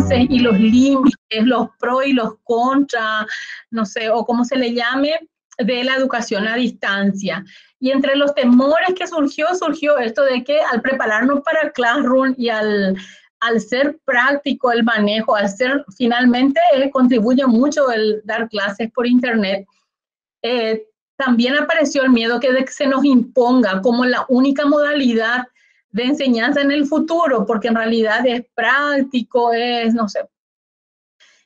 avances y los límites, los pros y los contras, no sé, o como se le llame, de la educación a distancia. Y entre los temores que surgió esto de que al prepararnos para Classroom y al ser práctico el manejo, al ser finalmente contribuye mucho el dar clases por internet, también apareció el miedo de que se nos imponga como la única modalidad de enseñanza en el futuro, porque en realidad es práctico, no sé.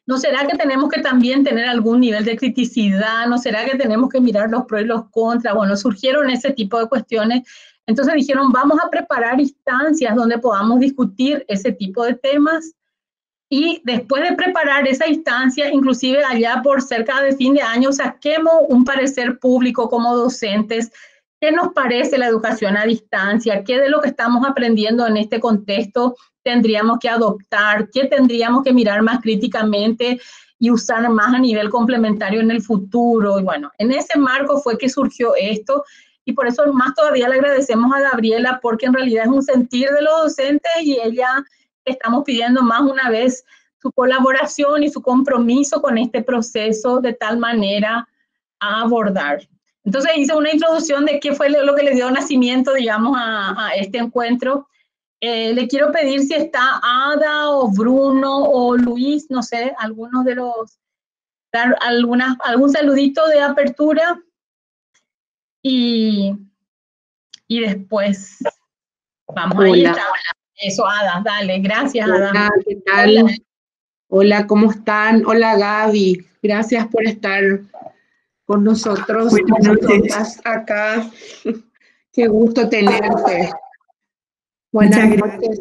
¿No será que tenemos que también tener algún nivel de criticidad? ¿No será que tenemos que mirar los pros y los contras? Bueno, surgieron ese tipo de cuestiones. Entonces dijeron, vamos a preparar instancias donde podamos discutir ese tipo de temas. Y después de preparar esa instancia, inclusive allá por cerca de fin de año, saquemos un parecer público como docentes. ¿Qué nos parece la educación a distancia? ¿Qué de lo que estamos aprendiendo en este contexto tendríamos que adoptar? ¿Qué tendríamos que mirar más críticamente y usar más a nivel complementario en el futuro? Y bueno, en ese marco fue que surgió esto. Y por eso más todavía le agradecemos a Gabriela, porque en realidad es un sentir de los docentes y ella estamos pidiendo más una vez su colaboración y su compromiso con este proceso de tal manera a abordar. Entonces hice una introducción de qué fue lo que le dio nacimiento, digamos, a este encuentro. Le quiero pedir si está Ada o Bruno o Luis, no sé, algunos de los, dar algún saludito de apertura y después vamos. Hola. Ahí está. Eso, Ada, dale, gracias, Ada. Hola, ¿qué tal? Hola. Hola, ¿cómo están? Hola, Gaby. Gracias por estar con nosotros. Buenas noches. Acá. Qué gusto tenerte. Buenas noches.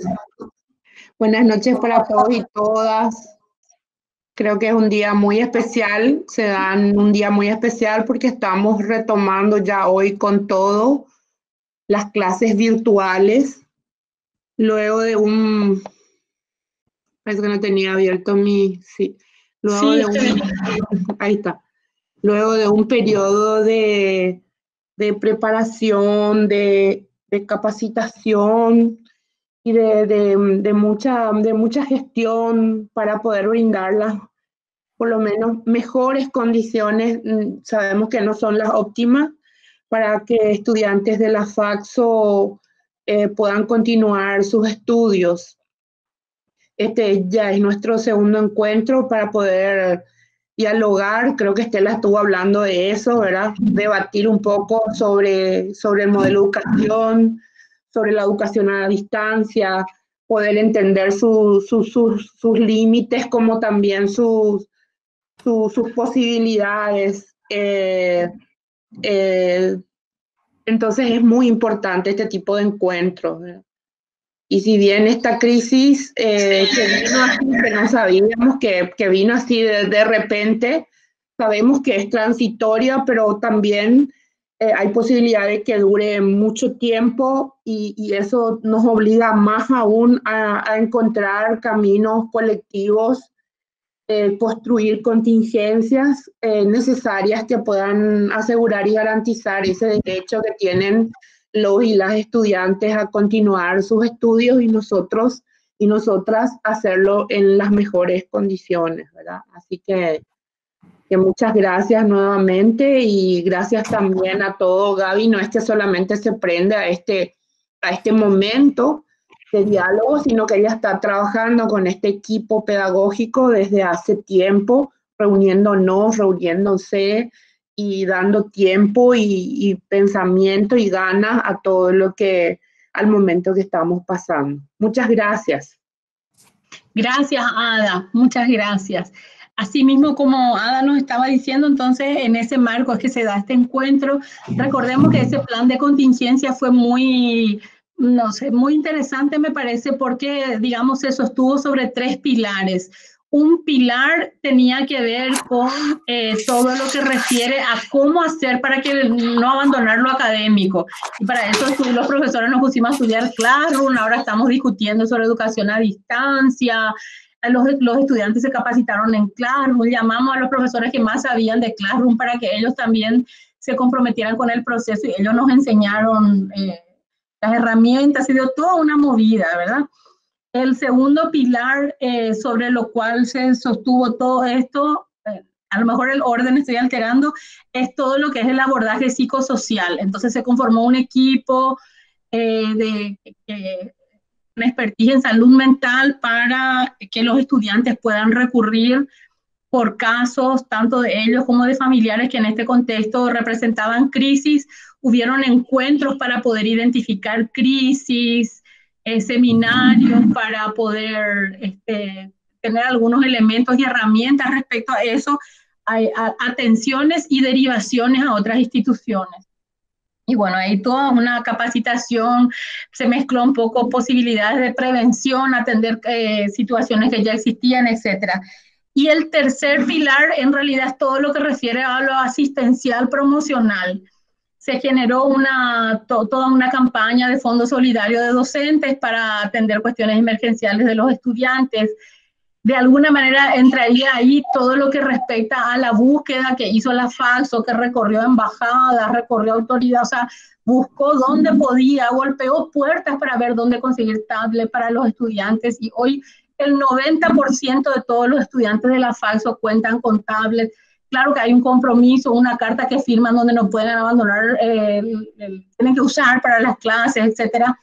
Buenas noches para todos y todas. Creo que es un día muy especial. Se dan un día muy especial porque estamos retomando ya hoy con todo las clases virtuales. Luego de un... Parece que no tenía abierto mi... Sí. Luego Sí, de un... Ahí está. Luego de un periodo de preparación, de capacitación y de mucha gestión para poder brindarlas por lo menos mejores condiciones, sabemos que no son las óptimas, para que estudiantes de la FACSO puedan continuar sus estudios. Este ya es nuestro segundo encuentro para poder dialogar, creo que Estela estuvo hablando de eso, ¿verdad? Debatir un poco sobre el modelo de educación, sobre la educación a la distancia, poder entender sus límites como también sus posibilidades. Entonces es muy importante este tipo de encuentros, ¿verdad? Y si bien esta crisis que vino así, que no sabíamos que vino así de repente, sabemos que es transitoria, pero también hay posibilidad de que dure mucho tiempo y eso nos obliga más aún a encontrar caminos colectivos, construir contingencias necesarias que puedan asegurar y garantizar ese derecho que tienen los y las estudiantes a continuar sus estudios y nosotros y nosotras hacerlo en las mejores condiciones, ¿verdad? Así que muchas gracias nuevamente y gracias también a todo, Gaby. No es que solamente se prende a este momento de diálogo, sino que ella está trabajando con este equipo pedagógico desde hace tiempo, reuniéndose y dando tiempo y pensamiento y ganas a todo al momento que estamos pasando. Muchas gracias. Gracias, Ada, muchas gracias. Asimismo, como Ada nos estaba diciendo, entonces en ese marco es que se da este encuentro. Recordemos que ese plan de contingencia fue muy, no sé, muy interesante, me parece, porque, digamos, se sostuvo sobre 3 pilares. Un pilar tenía que ver con todo lo que refiere a cómo hacer para que no abandonar lo académico. Y para eso los profesores nos pusimos a estudiar Classroom, ahora estamos discutiendo sobre educación a distancia. Los estudiantes se capacitaron en Classroom, llamamos a los profesores que más sabían de Classroom para que ellos también se comprometieran con el proceso y ellos nos enseñaron las herramientas, y dio toda una movida, ¿verdad? El segundo pilar sobre lo cual se sostuvo todo esto, a lo mejor el orden estoy alterando, es todo lo que es el abordaje psicosocial. Entonces se conformó un equipo de una expertise en salud mental para que los estudiantes puedan recurrir por casos, tanto de ellos como de familiares que en este contexto representaban crisis. Hubieron encuentros para poder identificar crisis, seminarios para poder tener algunos elementos y herramientas respecto a eso, atenciones y derivaciones a otras instituciones. Y bueno, ahí toda una capacitación, se mezcló un poco posibilidades de prevención, atender situaciones que ya existían, etcétera. Y el tercer pilar en realidad es todo lo que refiere a lo asistencial promocional. Se generó toda una campaña de Fondo Solidario de Docentes para atender cuestiones emergenciales de los estudiantes. De alguna manera entraría ahí todo lo que respecta a la búsqueda que hizo la FACSO, que recorrió embajadas, recorrió autoridades, o sea, buscó dónde podía, golpeó puertas para ver dónde conseguir tablet para los estudiantes, y hoy el 90% de todos los estudiantes de la FACSO cuentan con tablet. Claro que hay un compromiso, una carta que firman donde no pueden abandonar, tienen que usar para las clases, etcétera.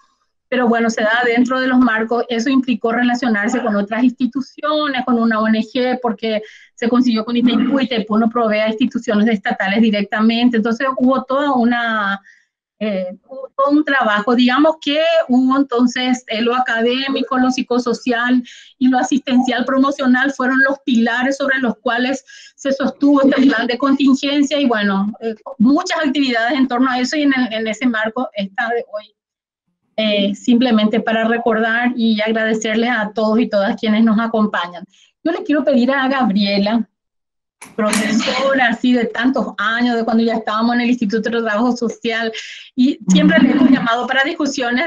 Pero bueno, se da dentro de los marcos. Eso implicó relacionarse con otras instituciones, con una ONG, porque se consiguió con Itaipú, y Itaipú no provee a instituciones estatales directamente. Entonces hubo todo un trabajo. Digamos que hubo entonces lo académico, lo psicosocial y lo asistencial promocional fueron los pilares sobre los cuales se sostuvo este plan de contingencia, y bueno, muchas actividades en torno a eso, y en ese marco está de hoy. Simplemente para recordar y agradecerles a todos y todas quienes nos acompañan. Yo le quiero pedir a Gabriela, profesora así de tantos años, de cuando ya estábamos en el Instituto de Trabajo Social, y siempre le hemos llamado para discusiones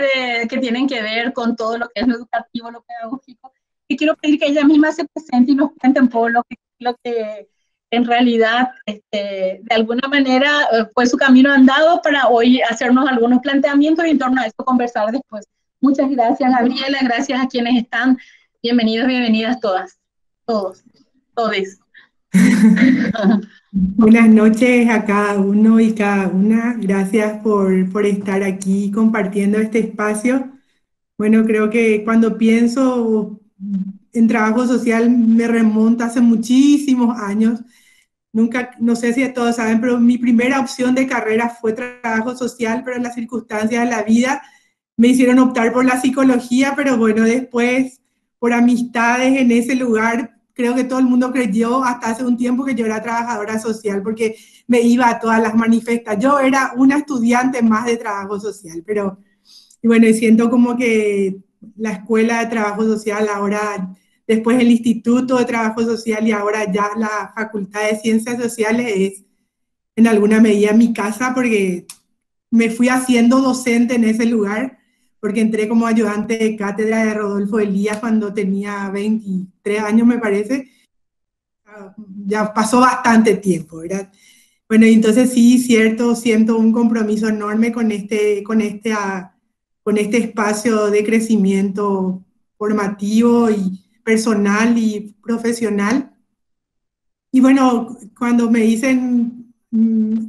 que tienen que ver con todo lo que es lo educativo, lo pedagógico, y quiero pedir que ella misma se presente y nos cuente un poco lo que en realidad, de alguna manera, fue su camino andado para hoy hacernos algunos planteamientos y en torno a esto conversar después. Muchas gracias, Gabriela, gracias a quienes están. Bienvenidos, bienvenidas todas, todos, todes. Buenas noches a cada uno y cada una. Gracias por estar aquí compartiendo este espacio. Bueno, creo que cuando pienso en trabajo social me remonta hace muchísimos años. Nunca, no sé si todos saben, pero mi primera opción de carrera fue trabajo social, pero en las circunstancias de la vida me hicieron optar por la psicología, pero bueno, después por amistades en ese lugar, creo que todo el mundo creyó hasta hace un tiempo que yo era trabajadora social, porque me iba a todas las manifestaciones. Yo era una estudiante más de trabajo social, pero y bueno, y siento como que la escuela de trabajo social ahora, después el Instituto de Trabajo Social y ahora ya la Facultad de Ciencias Sociales es en alguna medida mi casa, porque me fui haciendo docente en ese lugar, porque entré como ayudante de cátedra de Rodolfo Elías cuando tenía 23 años, me parece. Ya pasó bastante tiempo, ¿verdad? Bueno, y entonces sí, cierto, siento un compromiso enorme con este espacio de crecimiento formativo y personal y profesional. Y bueno, cuando me dicen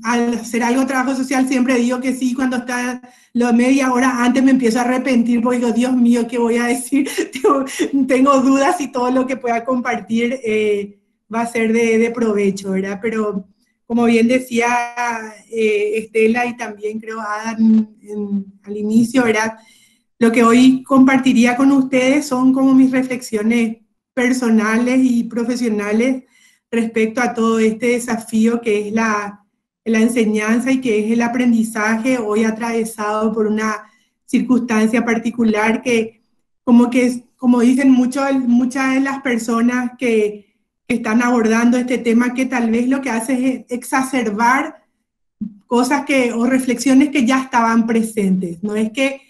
al hacer algo de trabajo social, siempre digo que sí. Cuando está la media hora antes me empiezo a arrepentir, porque digo, Dios mío, ¿qué voy a decir? Tengo dudas y todo lo que pueda compartir va a ser de provecho, ¿verdad? Pero como bien decía Estela y también creo Adam al inicio, ¿verdad? Lo que hoy compartiría con ustedes son como mis reflexiones personales y profesionales respecto a todo este desafío que es la enseñanza y que es el aprendizaje, hoy atravesado por una circunstancia particular que, como dicen muchas de las personas que están abordando este tema, que tal vez lo que hace es exacerbar cosas o reflexiones que ya estaban presentes. No es que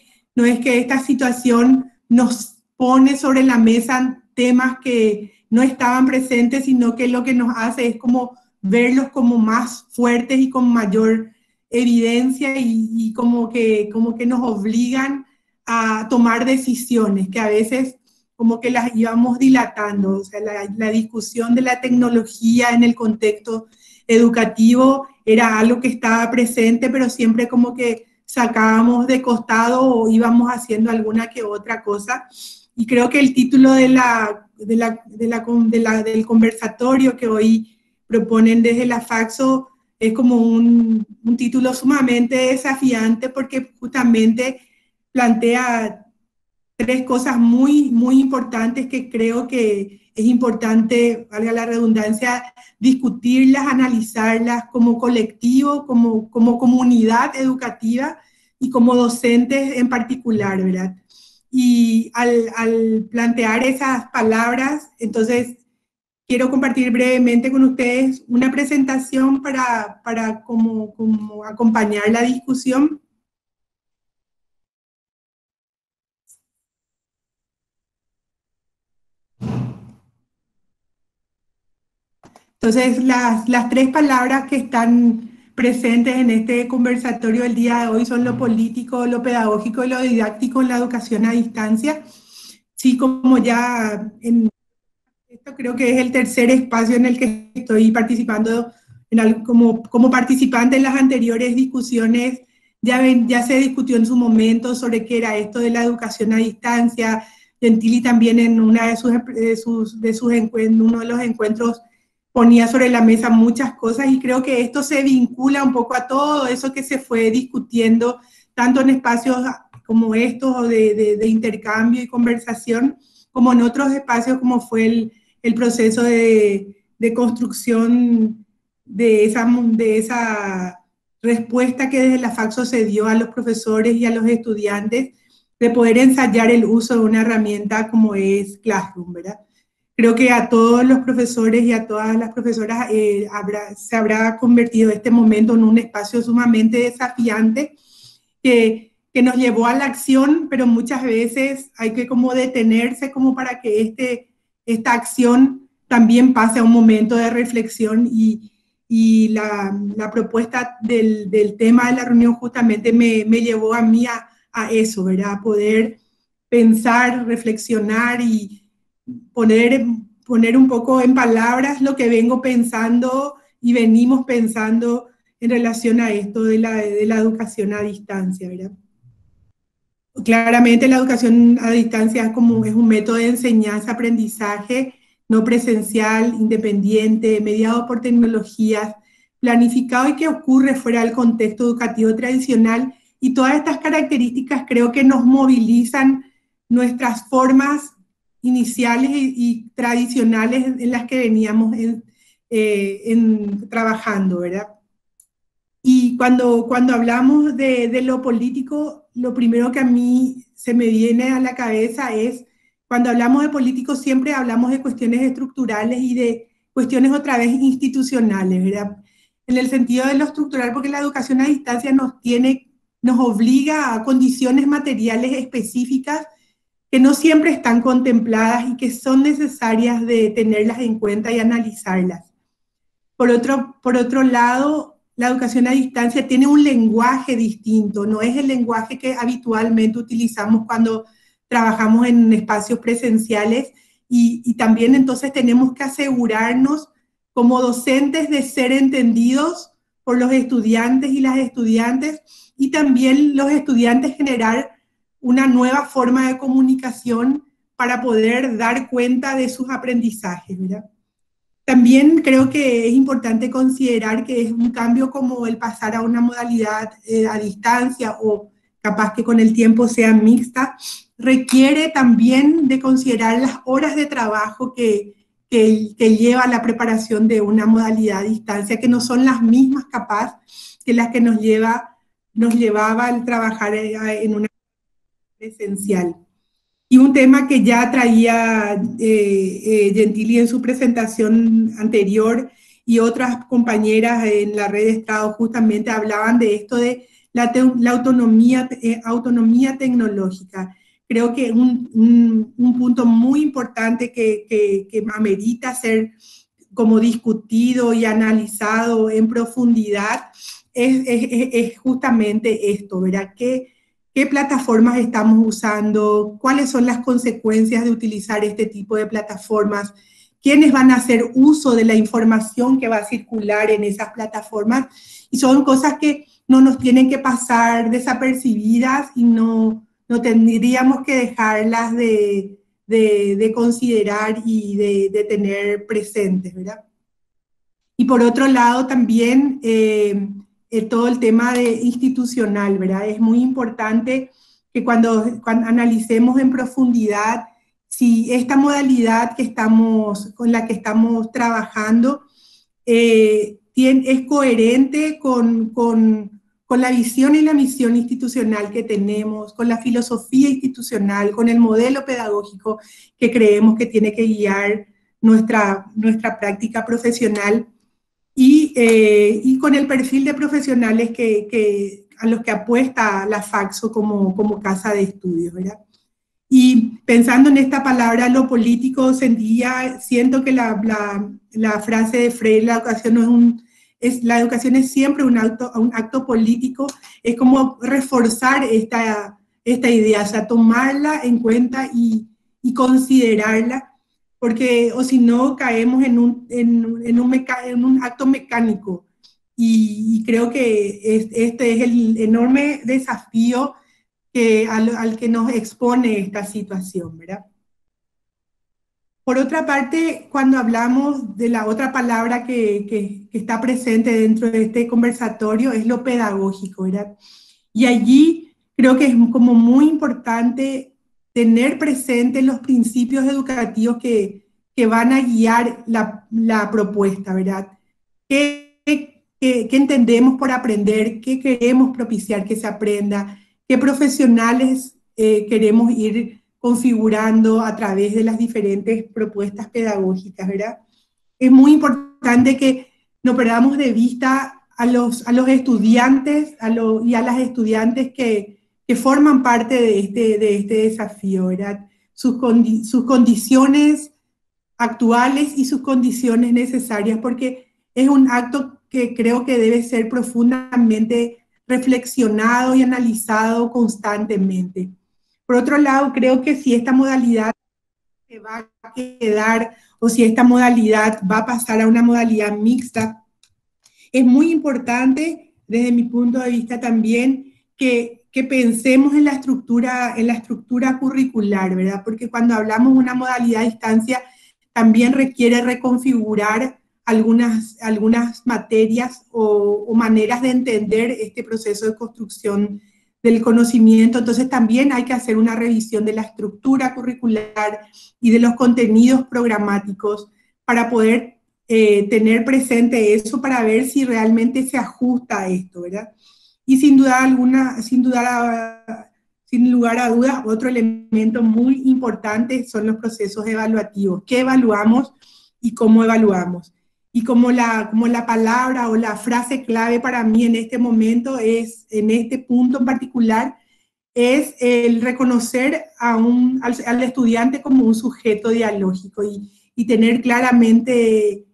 esta situación nos pone sobre la mesa temas que no estaban presentes, sino que lo que nos hace es como verlos como más fuertes y con mayor evidencia, y como que nos obligan a tomar decisiones que a veces como que las íbamos dilatando, o sea, la discusión de la tecnología en el contexto educativo era algo que estaba presente, pero siempre como que sacábamos de costado o íbamos haciendo alguna que otra cosa. Y creo que el título del conversatorio que hoy proponen desde la Faxo es como un título sumamente desafiante porque justamente plantea tres cosas muy, muy importantes que creo que es importante, valga la redundancia, discutirlas, analizarlas como colectivo, como comunidad educativa y como docentes en particular, ¿verdad? Y al plantear esas palabras, entonces quiero compartir brevemente con ustedes una presentación para como acompañar la discusión. Entonces, las tres palabras que están presentes en este conversatorio del día de hoy son lo político, lo pedagógico y lo didáctico en la educación a distancia. Sí, como ya en esto creo que es el tercer espacio en el que estoy participando como participante en las anteriores discusiones. Ya se discutió en su momento sobre qué era esto de la educación a distancia. Gentili también en uno de los encuentros ponía sobre la mesa muchas cosas y creo que esto se vincula un poco a todo eso que se fue discutiendo, tanto en espacios como estos o de intercambio y conversación, como en otros espacios como fue el proceso de construcción de esa respuesta que desde la Faxo se dio a los profesores y a los estudiantes de poder ensayar el uso de una herramienta como es Classroom, ¿verdad? Creo que a todos los profesores y a todas las profesoras se habrá convertido este momento en un espacio sumamente desafiante que nos llevó a la acción, pero muchas veces hay que como detenerse como para que esta acción también pase a un momento de reflexión y la propuesta del tema de la reunión justamente me llevó a mí a eso, ¿verdad? A poder pensar, reflexionar y poner un poco en palabras lo que vengo pensando y venimos pensando en relación a esto de la educación a distancia, ¿verdad? Claramente la educación a distancia es un método de enseñanza-aprendizaje no presencial, independiente, mediado por tecnologías, planificado y que ocurre fuera del contexto educativo tradicional. Y todas estas características creo que nos movilizan nuestras formas iniciales y tradicionales en las que veníamos trabajando, ¿verdad? Y cuando hablamos de lo político, lo primero que a mí se me viene a la cabeza es, cuando hablamos de políticos siempre hablamos de cuestiones estructurales y de cuestiones otra vez institucionales, ¿verdad? En el sentido de lo estructural, porque la educación a distancia nos obliga a condiciones materiales específicas que no siempre están contempladas y que son necesarias de tenerlas en cuenta y analizarlas. Por otro lado, la educación a distancia tiene un lenguaje distinto, no es el lenguaje que habitualmente utilizamos cuando trabajamos en espacios presenciales y también entonces tenemos que asegurarnos como docentes de ser entendidos por los estudiantes y las estudiantes y también los estudiantes generar una nueva forma de comunicación para poder dar cuenta de sus aprendizajes, ¿verdad? También creo que es importante considerar que es un cambio como el pasar a una modalidad a distancia o capaz que con el tiempo sea mixta, requiere también de considerar las horas de trabajo que lleva la preparación de una modalidad a distancia, que no son las mismas capaz que las que nos llevaba el trabajar en una presencial. Y un tema que ya traía Gentili en su presentación anterior y otras compañeras en la red de Estado justamente hablaban de esto de la autonomía tecnológica. Creo que un punto muy importante que amerita ser como discutido y analizado en profundidad es justamente esto, ¿verdad? ¿Qué qué plataformas estamos usando, cuáles son las consecuencias de utilizar este tipo de plataformas, quiénes van a hacer uso de la información que va a circular en esas plataformas, y son cosas que no nos tienen que pasar desapercibidas y no tendríamos que dejarlas de considerar y de tener presentes, ¿verdad? Y por otro lado también todo el tema institucional, ¿verdad? Es muy importante que cuando analicemos en profundidad si esta modalidad con la que estamos trabajando es coherente con la visión y la misión institucional que tenemos, con la filosofía institucional, con el modelo pedagógico que creemos que tiene que guiar nuestra práctica profesional y con el perfil de profesionales a los que apuesta la FACSO como casa de estudios, ¿verdad? Y pensando en esta palabra, lo político, siento que la frase de Freire, la educación es siempre un acto político, es como reforzar esta idea, o sea, tomarla en cuenta y considerarla, porque o si no caemos en un acto mecánico. Y creo que este es el enorme desafío al que nos expone esta situación, ¿verdad? Por otra parte, cuando hablamos de la otra palabra que está presente dentro de este conversatorio, es lo pedagógico, ¿verdad? Y allí creo que es como muy importante tener presentes los principios educativos que van a guiar la propuesta, ¿verdad? ¿Qué entendemos por aprender? ¿Qué queremos propiciar que se aprenda? ¿Qué profesionales queremos ir configurando a través de las diferentes propuestas pedagógicas, ¿verdad? Es muy importante que no perdamos de vista a los estudiantes y a las estudiantes que forman parte de este desafío, ¿verdad? Sus condiciones actuales y sus condiciones necesarias, porque es un acto que creo que debe ser profundamente reflexionado y analizado constantemente. Por otro lado, creo que si esta modalidad se va a quedar o si esta modalidad va a pasar a una modalidad mixta, es muy importante desde mi punto de vista también que pensemos en la estructura curricular, ¿verdad? Porque cuando hablamos de una modalidad a distancia, también requiere reconfigurar algunas materias o maneras de entender este proceso de construcción del conocimiento. Entonces también hay que hacer una revisión de la estructura curricular y de los contenidos programáticos para poder tener presente eso, para ver si realmente se ajusta a esto, ¿verdad? Y sin lugar a dudas, otro elemento muy importante son los procesos evaluativos. ¿Qué evaluamos y cómo evaluamos? Y como la palabra o la frase clave para mí en este momento en este punto en particular, es el reconocer al estudiante como un sujeto dialógico y tener claramente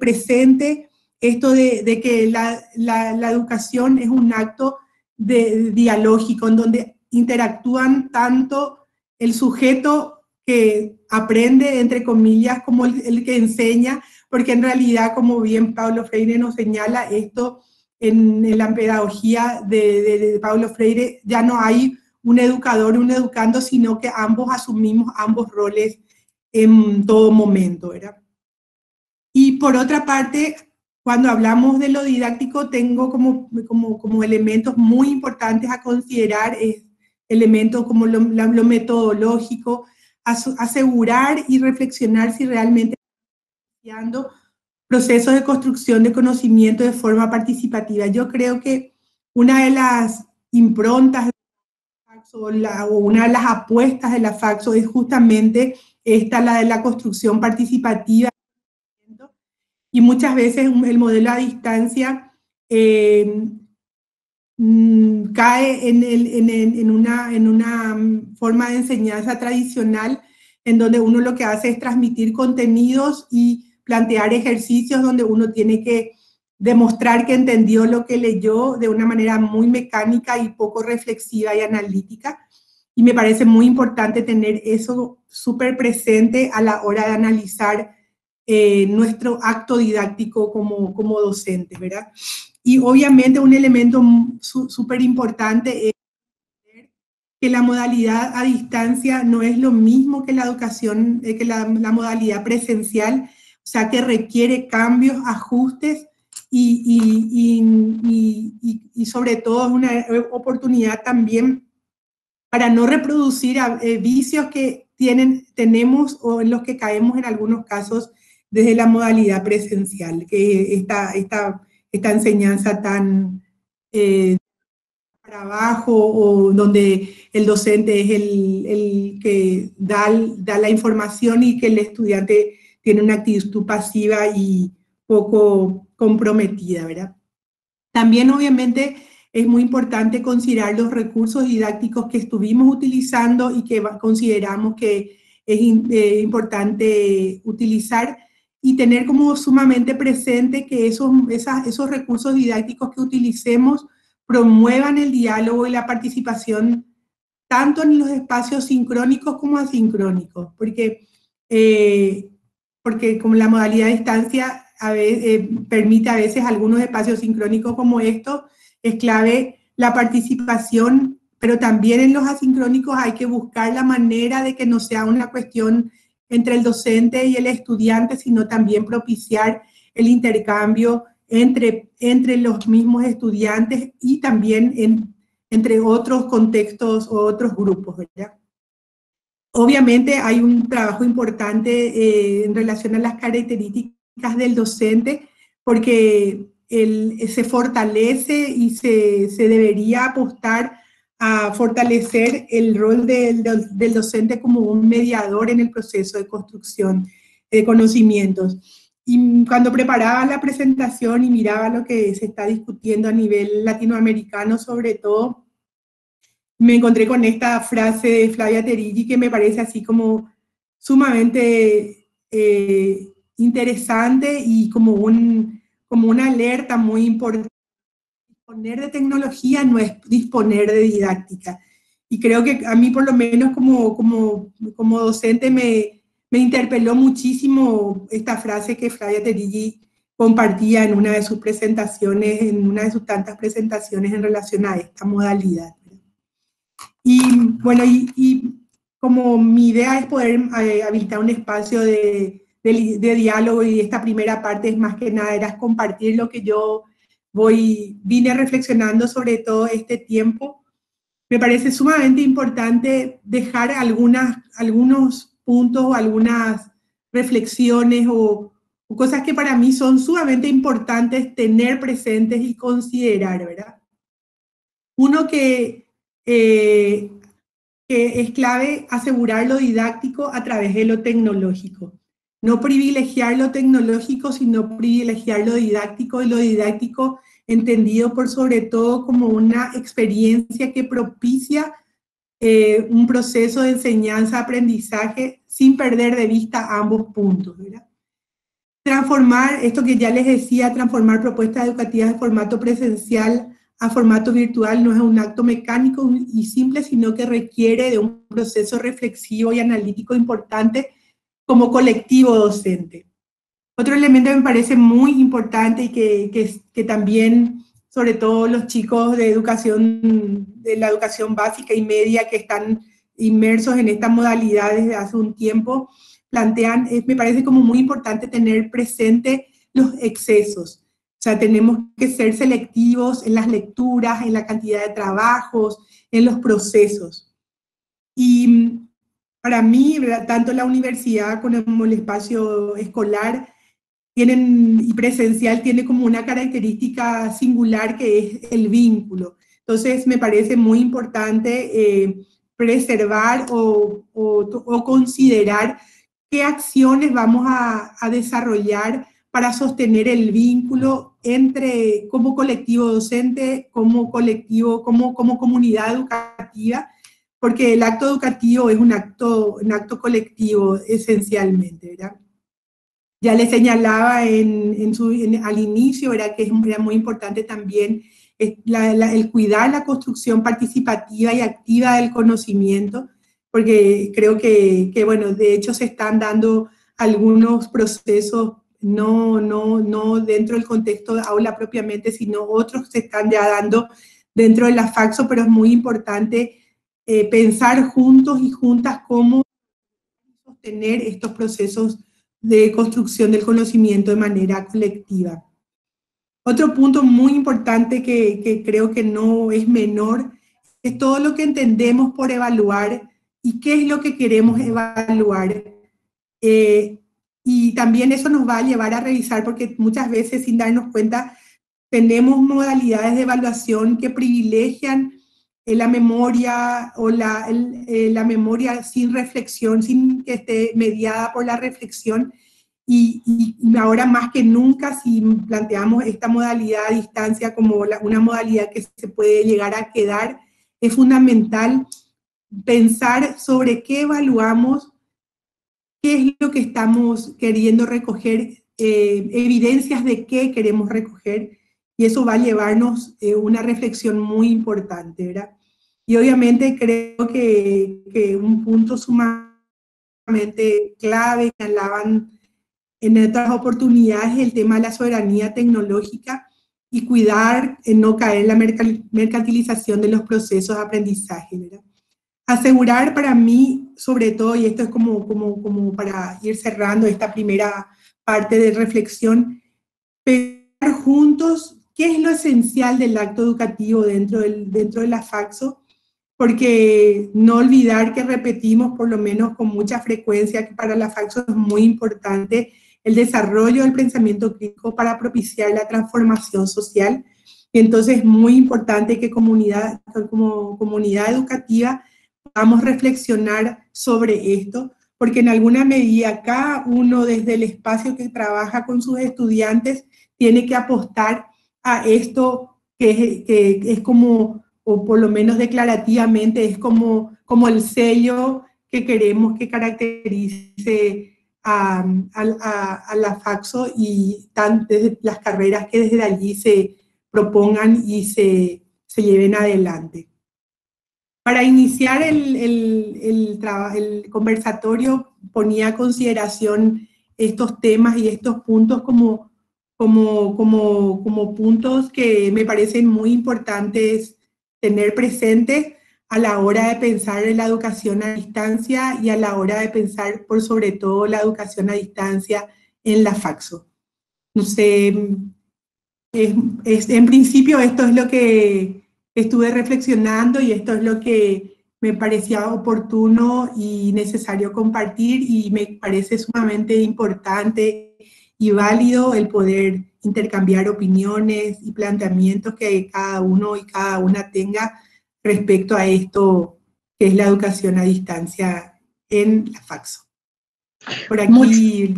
presente esto de que la educación es un acto dialógico en donde interactúan tanto el sujeto que aprende, entre comillas, como el que enseña, porque en realidad, como bien Paulo Freire nos señala, esto en la pedagogía de Paulo Freire ya no hay un educador y un educando, sino que ambos asumimos ambos roles en todo momento, ¿verdad? Y por otra parte, cuando hablamos de lo didáctico, tengo como elementos muy importantes a considerar, elementos como lo metodológico, asegurar y reflexionar si realmente estamos iniciando procesos de construcción de conocimiento de forma participativa. Yo creo que una de las improntas de la FACSO o una de las apuestas de la FACSO es justamente la de la construcción participativa. Y muchas veces el modelo a distancia cae en una forma de enseñanza tradicional en donde uno lo que hace es transmitir contenidos y plantear ejercicios donde uno tiene que demostrar que entendió lo que leyó de una manera muy mecánica y poco reflexiva y analítica. Y me parece muy importante tener eso súper presente a la hora de analizar nuestro acto didáctico como docentes, ¿verdad? Y obviamente un elemento súper importante es que la modalidad a distancia no es lo mismo que la educación, que la modalidad presencial, o sea que requiere cambios, ajustes y sobre todo es una oportunidad también para no reproducir vicios que tenemos o en los que caemos en algunos casos desde la modalidad presencial, que esta enseñanza tan trabajo o donde el docente es el que da la información y que el estudiante tiene una actitud pasiva y poco comprometida, ¿verdad? También, obviamente, es muy importante considerar los recursos didácticos que estuvimos utilizando y que consideramos que es importante utilizar y tener como sumamente presente que esos recursos didácticos que utilicemos promuevan el diálogo y la participación tanto en los espacios sincrónicos como asincrónicos, porque como la modalidad de distancia permite a veces algunos espacios sincrónicos como estos, es clave la participación, pero también en los asincrónicos hay que buscar la manera de que no sea una cuestión entre el docente y el estudiante, sino también propiciar el intercambio entre los mismos estudiantes y también entre otros contextos o otros grupos, ¿verdad? Obviamente hay un trabajo importante en relación a las características del docente, porque se fortalece y se debería apostar a fortalecer el rol del docente como un mediador en el proceso de construcción de conocimientos. Y cuando preparaba la presentación y miraba lo que se está discutiendo a nivel latinoamericano, sobre todo, me encontré con esta frase de Flavia Terigi que me parece así como sumamente interesante y como una alerta muy importante. Disponer de tecnología no es disponer de didáctica. Y creo que a mí, por lo menos como docente, me interpeló muchísimo esta frase que Flavia Terigi compartía en una de sus presentaciones, en una de sus tantas presentaciones en relación a esta modalidad. Y bueno, y como mi idea es poder habilitar un espacio de diálogo, y esta primera parte es más que nada era compartir lo que yo vine reflexionando sobre todo este tiempo. Me parece sumamente importante dejar algunos puntos o algunas reflexiones o cosas que para mí son sumamente importantes tener presentes y considerar, ¿verdad? Uno que es clave asegurar lo didáctico a través de lo tecnológico. No privilegiar lo tecnológico, sino privilegiar lo didáctico, y lo didáctico entendido por sobre todo como una experiencia que propicia un proceso de enseñanza-aprendizaje sin perder de vista ambos puntos, ¿verdad? Transformar, esto que ya les decía, transformar propuestas educativas de formato presencial a formato virtual no es un acto mecánico y simple, sino que requiere de un proceso reflexivo y analítico importante como colectivo docente. Otro elemento que me parece muy importante y que también, sobre todo los chicos de la educación básica y media que están inmersos en esta modalidad desde hace un tiempo, plantean, me parece como muy importante tener presente los excesos. O sea, tenemos que ser selectivos en las lecturas, en la cantidad de trabajos, en los procesos. Y para mí, tanto la universidad como el espacio escolar y presencial tiene como una característica singular que es el vínculo. Entonces, me parece muy importante preservar o considerar qué acciones vamos a desarrollar para sostener el vínculo como colectivo docente, como colectivo, como comunidad educativa, porque el acto educativo es un acto colectivo esencialmente, ¿verdad? Ya le señalaba al inicio, era que era muy importante también el cuidar la construcción participativa y activa del conocimiento, porque creo que, bueno, de hecho se están dando algunos procesos, no dentro del contexto de aula propiamente, sino otros se están ya dando dentro de la FACSO, pero es muy importante pensar juntos y juntas cómo sostener estos procesos de construcción del conocimiento de manera colectiva. Otro punto muy importante que creo que no es menor es todo lo que entendemos por evaluar y qué es lo que queremos evaluar. Y también eso nos va a llevar a revisar, porque muchas veces sin darnos cuenta tenemos modalidades de evaluación que privilegian la memoria o la memoria sin reflexión, sin que esté mediada por la reflexión. Y ahora más que nunca, si planteamos esta modalidad a distancia como una modalidad que se puede llegar a quedar, es fundamental pensar sobre qué evaluamos, qué es lo que estamos queriendo recoger, evidencias de qué queremos recoger, y eso va a llevarnos una reflexión muy importante, ¿verdad? Y obviamente creo que un punto sumamente clave que hablaban en otras oportunidades es el tema de la soberanía tecnológica y cuidar en no caer en la mercantilización de los procesos de aprendizaje, ¿verdad? Asegurar para mí, sobre todo, y esto es como para ir cerrando esta primera parte de reflexión, pensar juntos qué es lo esencial del acto educativo dentro de la FACSO, porque no olvidar que repetimos por lo menos con mucha frecuencia que para la FACSO es muy importante el desarrollo del pensamiento crítico para propiciar la transformación social. Y entonces es muy importante que como comunidad educativa podamos reflexionar sobre esto, porque en alguna medida cada uno desde el espacio que trabaja con sus estudiantes tiene que apostar a esto que es como, o por lo menos declarativamente, es como el sello que queremos que caracterice a la FACSO y desde las carreras que desde allí se propongan y se lleven adelante. Para iniciar el conversatorio ponía a consideración estos temas y estos puntos como puntos que me parecen muy importantes tener presentes a la hora de pensar en la educación a distancia y a la hora de pensar por sobre todo la educación a distancia en la FACSO. No sé, en principio esto es lo que estuve reflexionando y esto es lo que me parecía oportuno y necesario compartir, y me parece sumamente importante y válido el poder intercambiar opiniones y planteamientos que cada uno y cada una tenga respecto a esto que es la educación a distancia en la FACSO. Por aquí.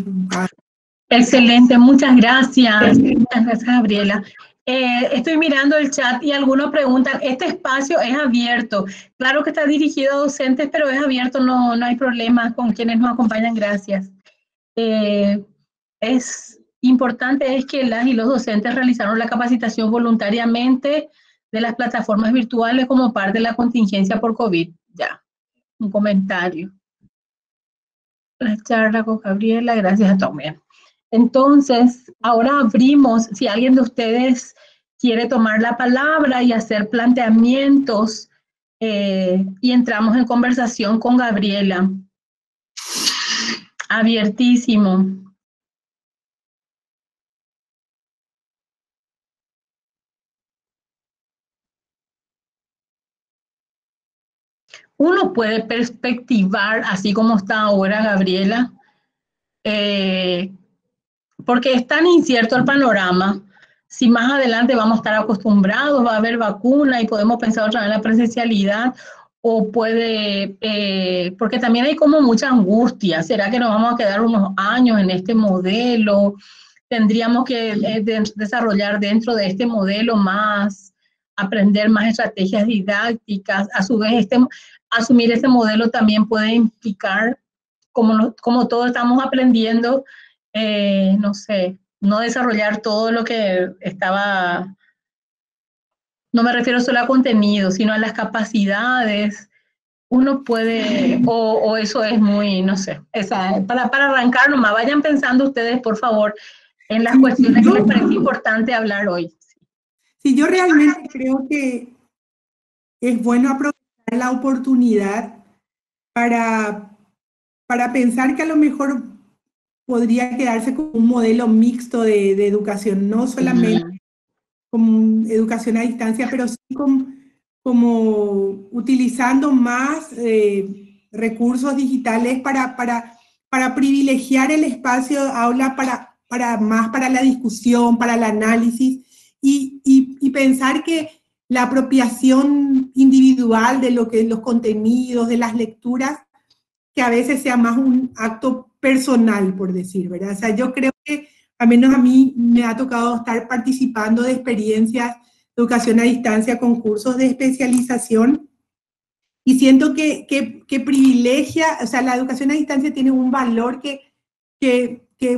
Excelente, muchas gracias. Muchas gracias, Gabriela. Estoy mirando el chat y algunos preguntan, ¿este espacio es abierto? Claro que está dirigido a docentes, pero es abierto, no hay problema con quienes nos acompañan, gracias. Es importante es que las y los docentes realizaron la capacitación voluntariamente de las plataformas virtuales como parte de la contingencia por COVID. Ya, un comentario. La charla con Gabriela, gracias a todos. Entonces, ahora abrimos, si alguien de ustedes quiere tomar la palabra y hacer planteamientos, y entramos en conversación con Gabriela. Abiertísimo. Uno puede perspectivar, así como está ahora Gabriela, porque es tan incierto el panorama. Si más adelante vamos a estar acostumbrados, va a haber vacuna y podemos pensar otra vez en la presencialidad, o puede, porque también hay como mucha angustia. ¿Será que nos vamos a quedar unos años en este modelo? Tendríamos que desarrollar dentro de este modelo más, aprender más estrategias didácticas. A su vez, asumir este modelo también puede implicar, como todos estamos aprendiendo, no sé, no desarrollar todo lo que estaba, no me refiero solo a contenido, sino a las capacidades. Uno puede, o eso es muy, no sé, para arrancar nomás, vayan pensando ustedes, por favor, en las cuestiones que les parece importante hablar hoy. Sí, yo realmente creo que es bueno aprovechar la oportunidad para, para pensar que a lo mejor podría quedarse como un modelo mixto de educación, no solamente como educación a distancia, pero sí como utilizando más recursos digitales para privilegiar el espacio aula más para la discusión, para el análisis y pensar que la apropiación individual de lo que los contenidos, de las lecturas, que a veces sea más un acto personal, por decir, ¿verdad? O sea, yo creo que, al menos a mí, me ha tocado estar participando de experiencias de educación a distancia con cursos de especialización y siento que privilegia, o sea, la educación a distancia tiene un valor que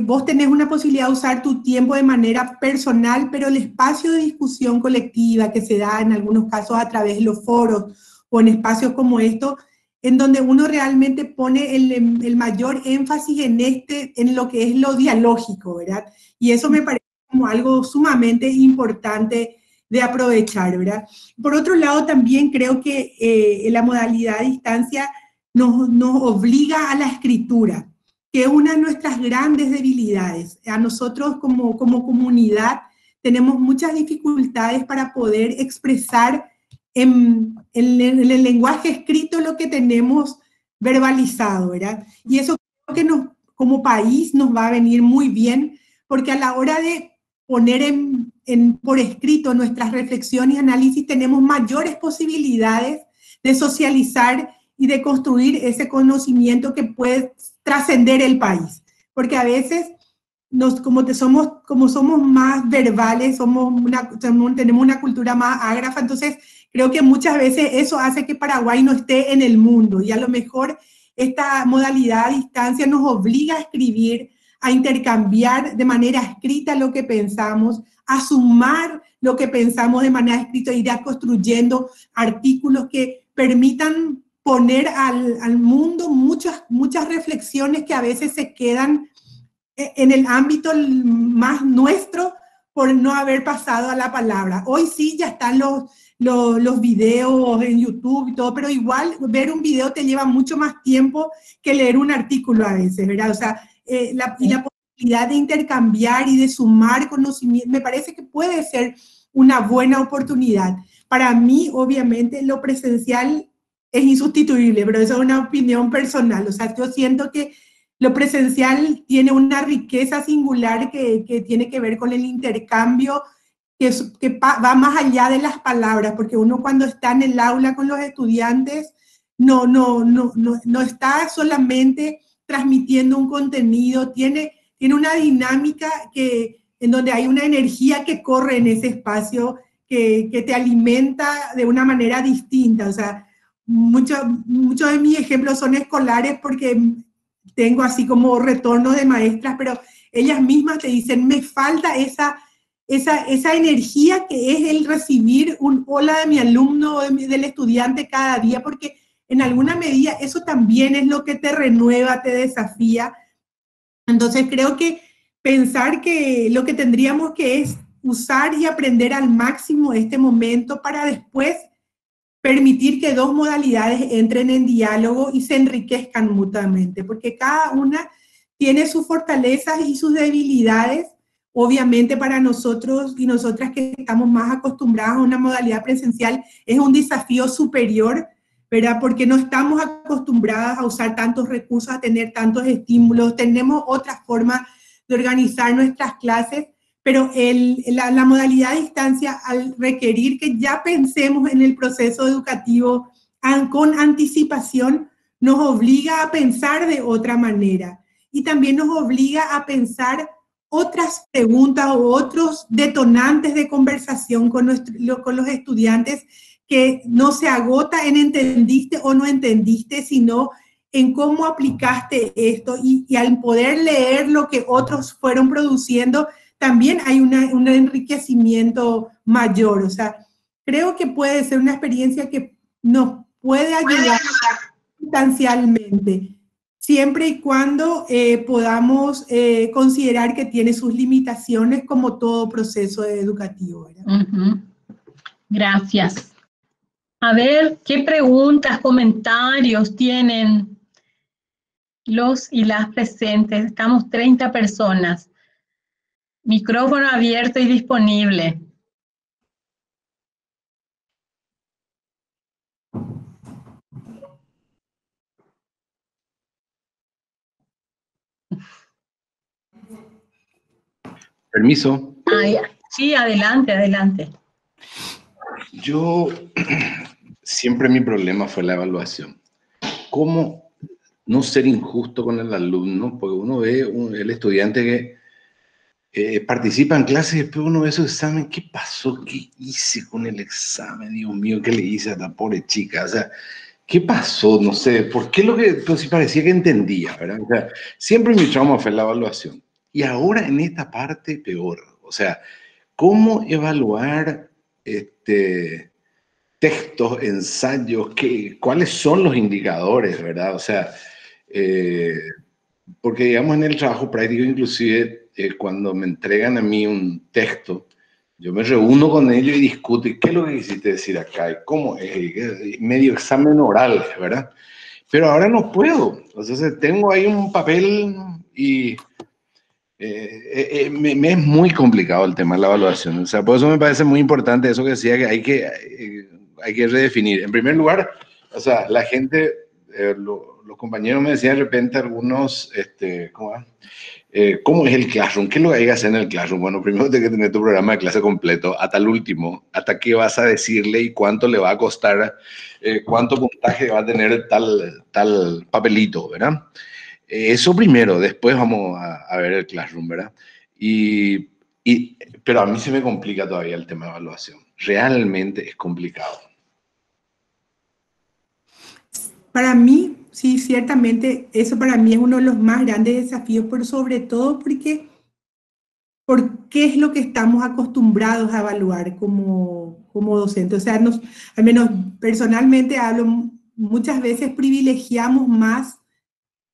vos tenés una posibilidad de usar tu tiempo de manera personal, pero el espacio de discusión colectiva que se da en algunos casos a través de los foros o en espacios como estos, en donde uno realmente pone el mayor énfasis en lo que es lo dialógico, ¿verdad? Y eso me parece como algo sumamente importante de aprovechar, ¿verdad? Por otro lado, también creo que la modalidad a distancia nos obliga a la escritura, que es una de nuestras grandes debilidades. A nosotros como comunidad tenemos muchas dificultades para poder expresar en el lenguaje escrito lo que tenemos verbalizado, ¿verdad? Y eso creo que como país nos va a venir muy bien, porque a la hora de poner por escrito nuestras reflexiones y análisis tenemos mayores posibilidades de socializar y de construir ese conocimiento que puede trascender el país. Porque a veces, como somos más verbales, tenemos una cultura más ágrafa, entonces creo que muchas veces eso hace que Paraguay no esté en el mundo y a lo mejor esta modalidad a distancia nos obliga a escribir, a intercambiar de manera escrita lo que pensamos, a sumar lo que pensamos de manera escrita y ir construyendo artículos que permitan poner al mundo muchas reflexiones que a veces se quedan en el ámbito más nuestro por no haber pasado a la palabra. Hoy sí ya están los videos en YouTube y todo, pero igual ver un video te lleva mucho más tiempo que leer un artículo a veces, ¿verdad? O sea, la posibilidad de intercambiar y de sumar conocimiento, me parece que puede ser una buena oportunidad. Para mí, obviamente, lo presencial es insustituible, pero eso es una opinión personal. O sea, yo siento que lo presencial tiene una riqueza singular que tiene que ver con el intercambio, que va más allá de las palabras, porque uno cuando está en el aula con los estudiantes no está solamente transmitiendo un contenido, tiene una dinámica en donde hay una energía que corre en ese espacio que te alimenta de una manera distinta. O sea, muchos de mis ejemplos son escolares porque tengo así como retornos de maestras, pero ellas mismas te dicen, me falta esa energía que es el recibir un hola de mi alumno o del estudiante cada día, porque en alguna medida eso también es lo que te renueva, te desafía. Entonces creo que pensar que lo que tendríamos que es usar y aprender al máximo este momento para después permitir que dos modalidades entren en diálogo y se enriquezcan mutuamente, porque cada una tiene sus fortalezas y sus debilidades. Obviamente para nosotros y nosotras que estamos más acostumbradas a una modalidad presencial es un desafío superior, ¿verdad? Porque no estamos acostumbradas a usar tantos recursos, a tener tantos estímulos, tenemos otra forma de organizar nuestras clases, pero la modalidad a distancia, al requerir que ya pensemos en el proceso educativo con anticipación, nos obliga a pensar de otra manera y también nos obliga a pensar otras preguntas o otros detonantes de conversación con los estudiantes que no se agota en entendiste o no entendiste, sino en cómo aplicaste esto y al poder leer lo que otros fueron produciendo, también hay un enriquecimiento mayor. O sea, creo que puede ser una experiencia que nos puede ayudar sustancialmente, siempre y cuando podamos considerar que tiene sus limitaciones como todo proceso educativo, ¿verdad? Gracias. A ver, ¿qué preguntas, comentarios tienen los y las presentes? Estamos 30 personas. Micrófono abierto y disponible. Permiso. Sí, adelante, adelante. Yo, siempre mi problema fue la evaluación. ¿Cómo no ser injusto con el alumno? Porque uno ve el estudiante que participa en clase y después uno ve su examen. ¿Qué pasó? ¿Qué hice con el examen? Dios mío, ¿qué le hice a esta pobre chica? O sea, ¿qué pasó? No sé, ¿por qué lo que pues, sí parecía que entendía, ¿verdad? O sea, siempre mi trauma fue la evaluación. Y ahora en esta parte, peor. O sea, ¿cómo evaluar textos, ensayos? ¿Cuáles son los indicadores, verdad? O sea, porque digamos en el trabajo práctico, inclusive cuando me entregan a mí un texto, yo me reúno con ellos y discuto, ¿y qué es lo que quisiste decir acá? ¿Cómo? Medio examen oral, ¿verdad? Pero ahora no puedo. Entonces tengo ahí un papel y me es muy complicado el tema de la evaluación. O sea, por eso me parece muy importante eso que decía que hay que redefinir. En primer lugar, o sea, la gente, los compañeros me decían de repente algunos, ¿cómo es el Classroom? ¿Qué es lo que hay que hacer en el Classroom? Bueno, primero tienes que tener tu programa de clase completo hasta el último, hasta qué vas a decirle y cuánto le va a costar, cuánto puntaje va a tener tal papelito, ¿verdad? Eso primero, después vamos a ver el Classroom, ¿verdad? Pero a mí se me complica todavía el tema de evaluación. Realmente es complicado. Para mí, sí, ciertamente, eso para mí es uno de los más grandes desafíos, pero sobre todo porque es lo que estamos acostumbrados a evaluar como docentes. O sea, al menos personalmente hablo, muchas veces privilegiamos más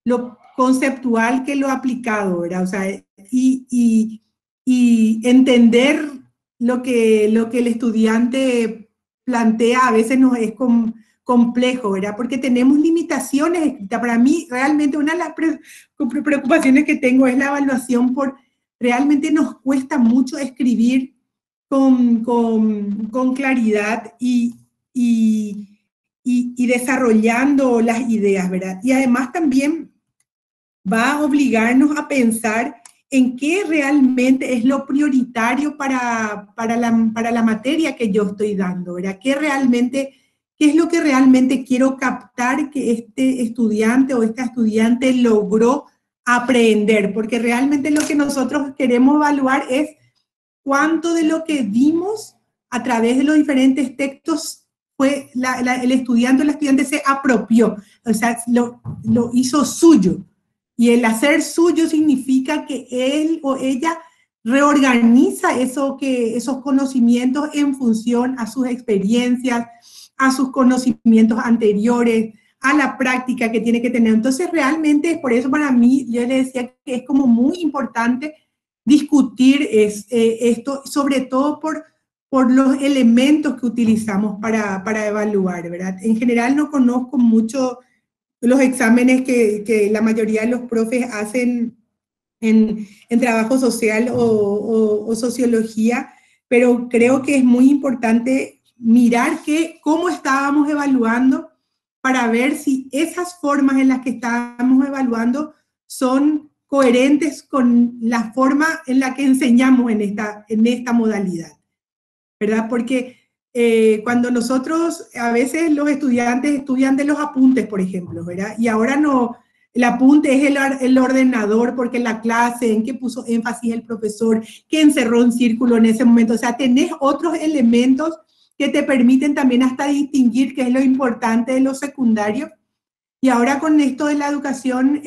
lo conceptual que lo aplicado, ¿verdad? O sea, y entender lo que el estudiante plantea a veces nos es complejo, ¿verdad? Porque tenemos limitaciones escritas. Para mí, realmente, una de las preocupaciones que tengo es la evaluación realmente nos cuesta mucho escribir con claridad y desarrollando las ideas, ¿verdad? Y además también va a obligarnos a pensar en qué realmente es lo prioritario para la materia que yo estoy dando, ¿verdad? ¿Qué es lo que realmente quiero captar que este estudiante o esta estudiante logró aprender? Porque realmente lo que nosotros queremos evaluar es cuánto de lo que vimos a través de los diferentes textos fue el estudiante o la estudiante se apropió, o sea, lo hizo suyo. Y el hacer suyo significa que él o ella reorganiza esos conocimientos en función a sus experiencias, a sus conocimientos anteriores, a la práctica que tiene que tener. Entonces, realmente, por eso para mí, yo le decía que es como muy importante discutir esto, sobre todo por los elementos que utilizamos para evaluar, ¿verdad? En general no conozco mucho los exámenes que la mayoría de los profes hacen en trabajo social o sociología, pero creo que es muy importante mirar cómo estábamos evaluando para ver si esas formas en las que estábamos evaluando son coherentes con la forma en la que enseñamos en esta modalidad, ¿verdad? Porque cuando nosotros, a veces los estudiantes estudian de los apuntes, por ejemplo, ¿verdad? Y ahora no, el apunte es el ordenador, porque la clase, en qué puso énfasis el profesor, qué encerró un círculo en ese momento. O sea, tenés otros elementos que te permiten también hasta distinguir qué es lo importante de lo secundario. Y ahora con esto de la educación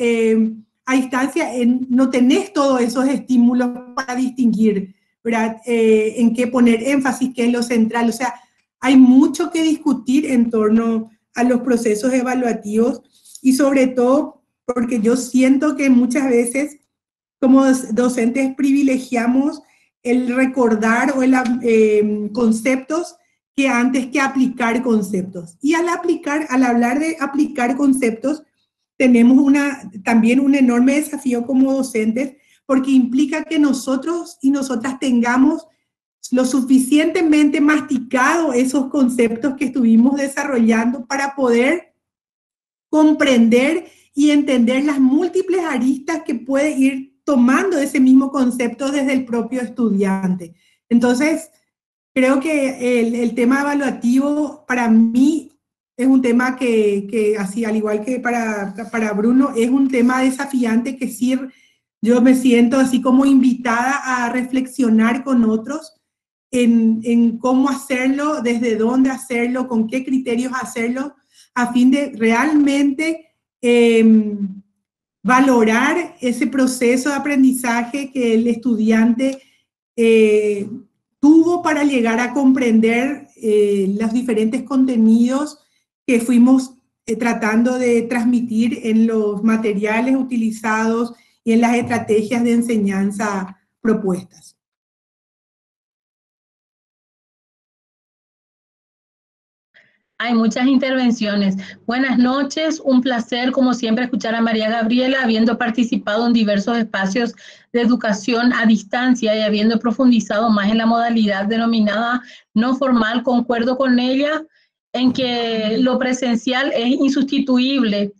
a distancia, no tenés todos esos estímulos para distinguir, ¿verdad? En qué poner énfasis, qué es lo central. O sea, hay mucho que discutir en torno a los procesos evaluativos y sobre todo porque yo siento que muchas veces como docentes privilegiamos el recordar o conceptos que antes que aplicar conceptos. Y al hablar de aplicar conceptos, tenemos también un enorme desafío como docentes, porque implica que nosotros y nosotras tengamos lo suficientemente masticado esos conceptos que estuvimos desarrollando para poder comprender y entender las múltiples aristas que puede ir tomando ese mismo concepto desde el propio estudiante. Entonces, creo que el tema evaluativo para mí es un tema que así, al igual que para Bruno, es un tema desafiante que sí, yo me siento así como invitada a reflexionar con otros en cómo hacerlo, desde dónde hacerlo, con qué criterios hacerlo, a fin de realmente valorar ese proceso de aprendizaje que el estudiante tuvo para llegar a comprender los diferentes contenidos que fuimos tratando de transmitir en los materiales utilizados y en las estrategias de enseñanza propuestas. Hay muchas intervenciones. Buenas noches, un placer como siempre escuchar a María Gabriela, habiendo participado en diversos espacios de educación a distancia y habiendo profundizado más en la modalidad denominada no formal. Concuerdo con ella en que lo presencial es insustituible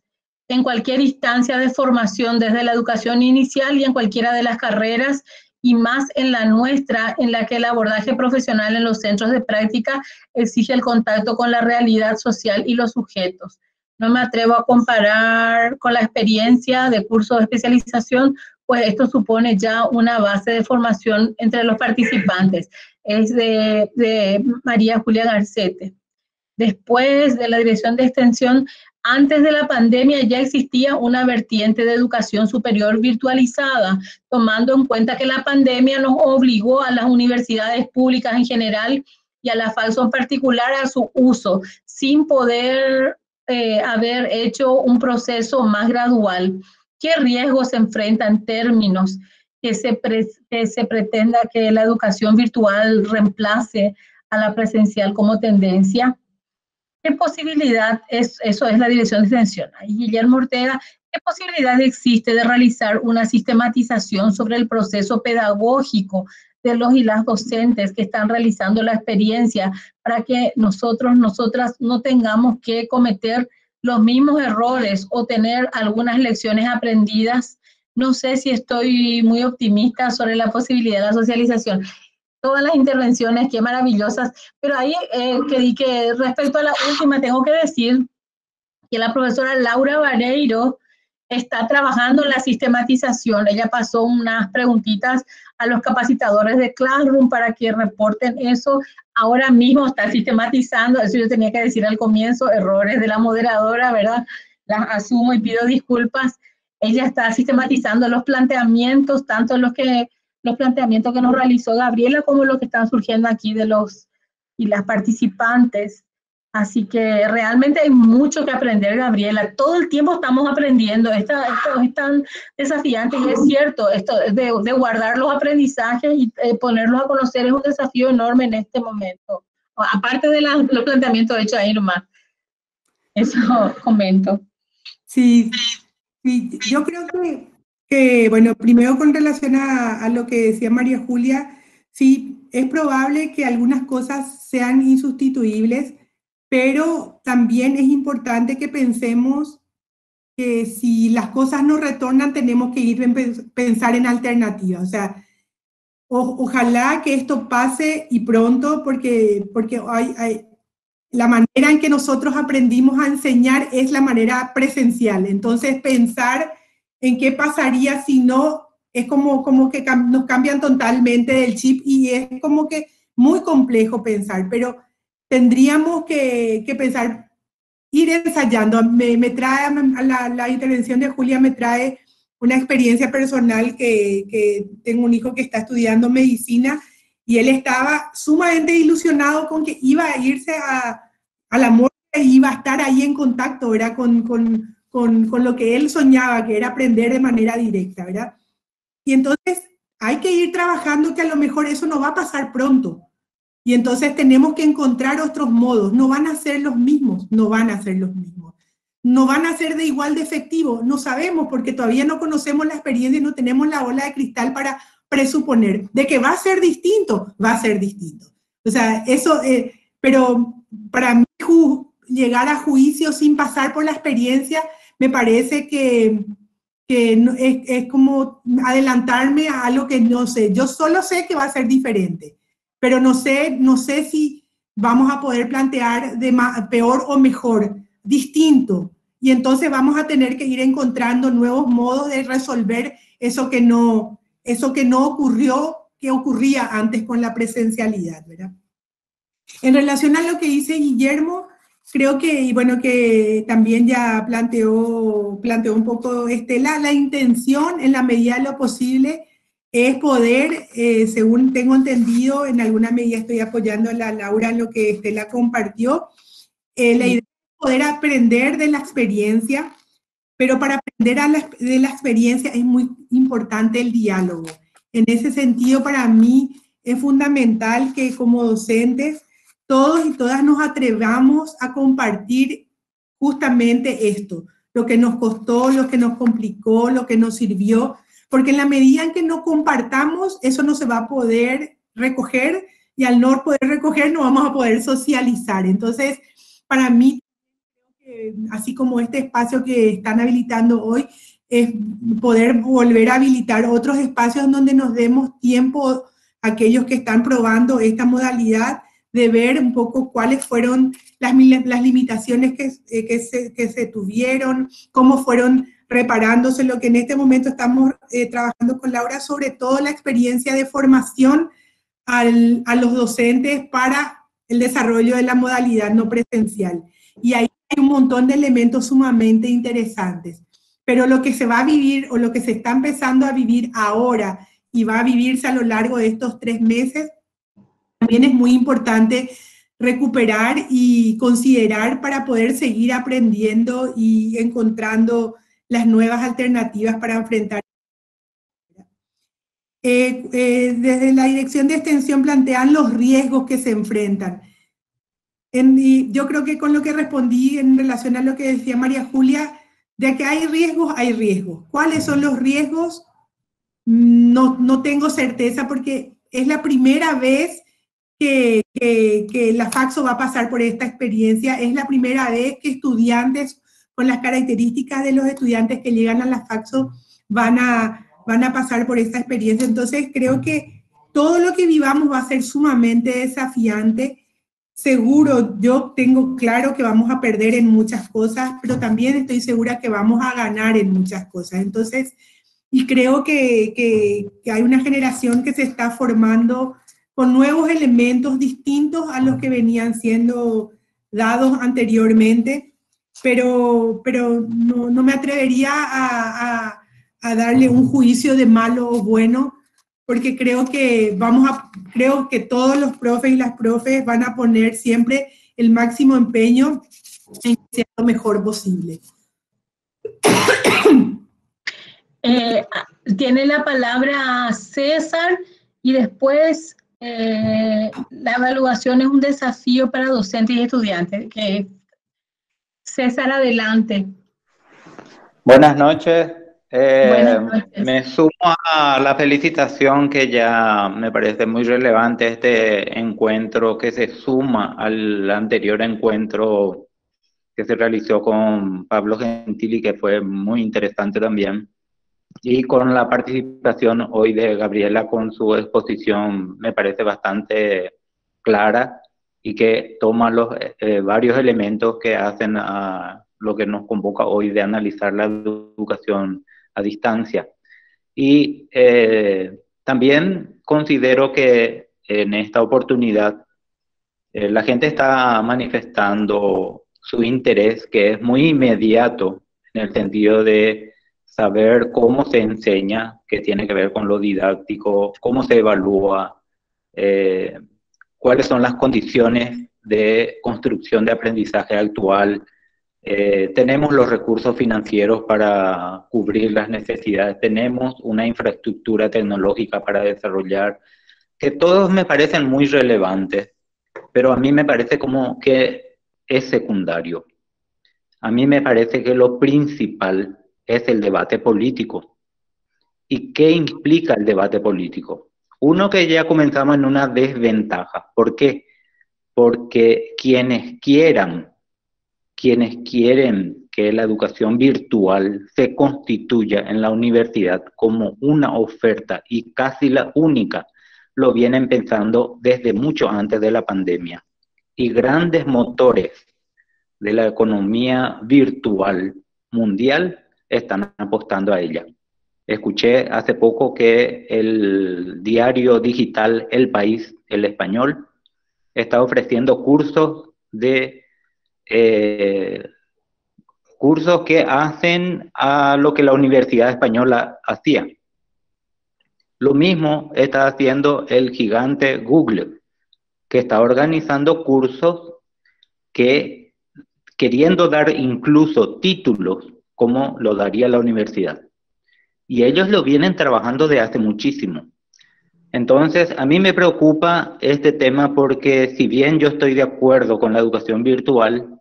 en cualquier instancia de formación, desde la educación inicial y en cualquiera de las carreras, y más en la nuestra, en la que el abordaje profesional en los centros de práctica exige el contacto con la realidad social y los sujetos. No me atrevo a comparar con la experiencia de curso de especialización, pues esto supone ya una base de formación entre los participantes. Es de María Julia Garcete. Después de la Dirección de Extensión, antes de la pandemia ya existía una vertiente de educación superior virtualizada, tomando en cuenta que la pandemia nos obligó a las universidades públicas en general y a la FALSO en particular a su uso, sin poder haber hecho un proceso más gradual. ¿Qué riesgos se enfrenta en términos que se pretenda que la educación virtual reemplace a la presencial como tendencia? ¿Qué posibilidad eso es la Dirección de Extensión? Y Guillermo Ortega, ¿qué posibilidad existe de realizar una sistematización sobre el proceso pedagógico de los y las docentes que están realizando la experiencia para que nosotras no tengamos que cometer los mismos errores o tener algunas lecciones aprendidas? No sé si estoy muy optimista sobre la posibilidad de la socialización. Todas las intervenciones, qué maravillosas, pero ahí que respecto a la última tengo que decir que la profesora Laura Vareiro está trabajando en la sistematización. Ella pasó unas preguntitas a los capacitadores de Classroom para que reporten eso. Ahora mismo está sistematizando, eso yo tenía que decir al comienzo, errores de la moderadora, ¿verdad? Las asumo y pido disculpas. Ella está sistematizando los planteamientos, tanto los planteamientos que nos realizó Gabriela como los que están surgiendo aquí de los y las participantes. Así que realmente hay mucho que aprender, Gabriela. Todo el tiempo estamos aprendiendo. Esto es tan desafiante y es cierto, esto de guardar los aprendizajes y ponerlos a conocer es un desafío enorme en este momento. Aparte de los planteamientos hechos ahí nomás. Eso comento. Sí, sí, yo creo que, bueno, primero con relación a lo que decía María Julia, sí, es probable que algunas cosas sean insustituibles, pero también es importante que pensemos que si las cosas no retornan, tenemos que ir a pensar en alternativas. O sea, ojalá que esto pase y pronto, porque la manera en que nosotros aprendimos a enseñar es la manera presencial. Entonces, pensar en qué pasaría si no, es como que nos cambian totalmente del chip y es como que muy complejo pensar, pero tendríamos que pensar ir ensayando. Me trae, la intervención de Julia me trae una experiencia personal que tengo un hijo que está estudiando medicina y él estaba sumamente ilusionado con que iba a irse a la muerte y iba a estar ahí en contacto, ¿verdad? Con lo que él soñaba, que era aprender de manera directa, ¿verdad? Y entonces hay que ir trabajando que a lo mejor eso no va a pasar pronto. Y entonces tenemos que encontrar otros modos. No van a ser los mismos, no van a ser los mismos. No van a ser de igual de efectivo, no sabemos porque todavía no conocemos la experiencia y no tenemos la bola de cristal para presuponer. De que va a ser distinto, va a ser distinto. O sea, eso, pero para mí llegar a juicio sin pasar por la experiencia me parece que es como adelantarme a algo que no sé. Yo solo sé que va a ser diferente, pero no sé si vamos a poder plantear de peor o mejor, distinto. Y entonces vamos a tener que ir encontrando nuevos modos de resolver eso que no ocurrió, que ocurría antes con la presencialidad, ¿verdad? En relación a lo que dice Guillermo, creo que, y bueno, que también ya planteó un poco Estela, la intención en la medida de lo posible es poder, según tengo entendido, en alguna medida estoy apoyando a la Laura en lo que Estela compartió, la idea es poder aprender de la experiencia, pero para aprender de la experiencia es muy importante el diálogo. En ese sentido, para mí es fundamental que como docentes todos y todas nos atrevamos a compartir justamente esto, lo que nos costó, lo que nos complicó, lo que nos sirvió, porque en la medida en que no compartamos, eso no se va a poder recoger y al no poder recoger no vamos a poder socializar. Entonces, para mí, así como este espacio que están habilitando hoy, es poder volver a habilitar otros espacios donde nos demos tiempo a aquellos que están probando esta modalidad de ver un poco cuáles fueron las limitaciones que se tuvieron, cómo fueron reparándose, lo que en este momento estamos trabajando con Laura, sobre todo la experiencia de formación a los docentes para el desarrollo de la modalidad no presencial. Y ahí hay un montón de elementos sumamente interesantes. Pero lo que se va a vivir o lo que se está empezando a vivir ahora y va a vivirse a lo largo de estos 3 meses, también es muy importante recuperar y considerar para poder seguir aprendiendo y encontrando las nuevas alternativas para enfrentar. Desde la Dirección de Extensión plantean los riesgos que se enfrentan. Y yo creo que con lo que respondí en relación a lo que decía María Julia, de que hay riesgos, hay riesgos. ¿Cuáles son los riesgos? No tengo certeza porque es la primera vez que la Faxo va a pasar por esta experiencia, es la primera vez que estudiantes con las características de los estudiantes que llegan a la Faxo van a pasar por esta experiencia. Entonces creo que todo lo que vivamos va a ser sumamente desafiante. Seguro, yo tengo claro que vamos a perder en muchas cosas, pero también estoy segura que vamos a ganar en muchas cosas. Entonces, y creo que hay una generación que se está formando con nuevos elementos distintos a los que venían siendo dados anteriormente, pero no me atrevería a darle un juicio de malo o bueno, porque creo que todos los profes y las profes van a poner siempre el máximo empeño en que sea lo mejor posible. Tiene la palabra César y después la evaluación es un desafío para docentes y estudiantes. César, adelante. Buenas noches. Buenas noches. Me sumo a la felicitación que ya me parece muy relevante este encuentro que se suma al anterior encuentro que se realizó con Pablo Gentili, que fue muy interesante también. Y con la participación hoy de Gabriela con su exposición me parece bastante clara y que toma los varios elementos que hacen a lo que nos convoca hoy de analizar la educación a distancia. Y también considero que en esta oportunidad la gente está manifestando su interés, que es muy inmediato, en el sentido de saber cómo se enseña, que tiene que ver con lo didáctico, cómo se evalúa, cuáles son las condiciones de construcción de aprendizaje actual. Tenemos los recursos financieros para cubrir las necesidades, tenemos una infraestructura tecnológica para desarrollar, que todos me parecen muy relevantes, pero a mí me parece como que es secundario. A mí me parece que lo principal es el debate político. ¿Y qué implica el debate político? Uno, que ya comenzamos en una desventaja. ¿Por qué? Porque quienes quieren que la educación virtual se constituya en la universidad como una oferta y casi la única, lo vienen pensando desde mucho antes de la pandemia. Y grandes motores de la economía virtual mundial están apostando a ella. Escuché hace poco que el diario digital El País, El Español, está ofreciendo cursos que hacen a lo que la Universidad Española hacía. Lo mismo está haciendo el gigante Google, que está organizando cursos que, queriendo dar incluso títulos como lo daría la universidad. Y ellos lo vienen trabajando de hace muchísimo. Entonces, a mí me preocupa este tema porque, si bien yo estoy de acuerdo con la educación virtual,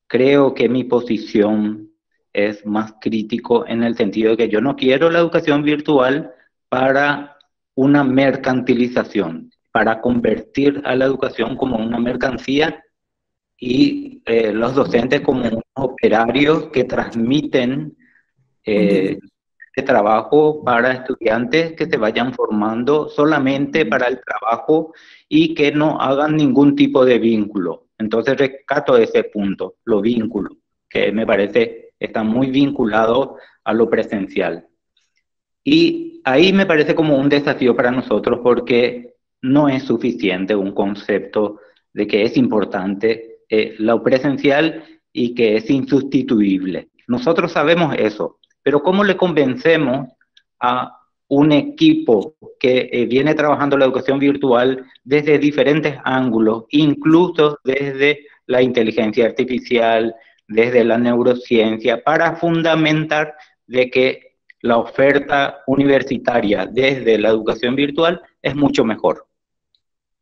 creo que mi posición es más crítico en el sentido de que yo no quiero la educación virtual para una mercantilización, para convertir a la educación como una mercancía y los docentes como unos operarios que transmiten de trabajo para estudiantes que se vayan formando solamente para el trabajo y que no hagan ningún tipo de vínculo. Entonces rescato ese punto, los vínculos, que me parece está muy vinculado a lo presencial. Y ahí me parece como un desafío para nosotros porque no es suficiente un concepto de que es importante lo presencial y que es insustituible. Nosotros sabemos eso. Pero ¿cómo le convencemos a un equipo que viene trabajando la educación virtual desde diferentes ángulos, incluso desde la inteligencia artificial, desde la neurociencia, para fundamentar de que la oferta universitaria desde la educación virtual es mucho mejor?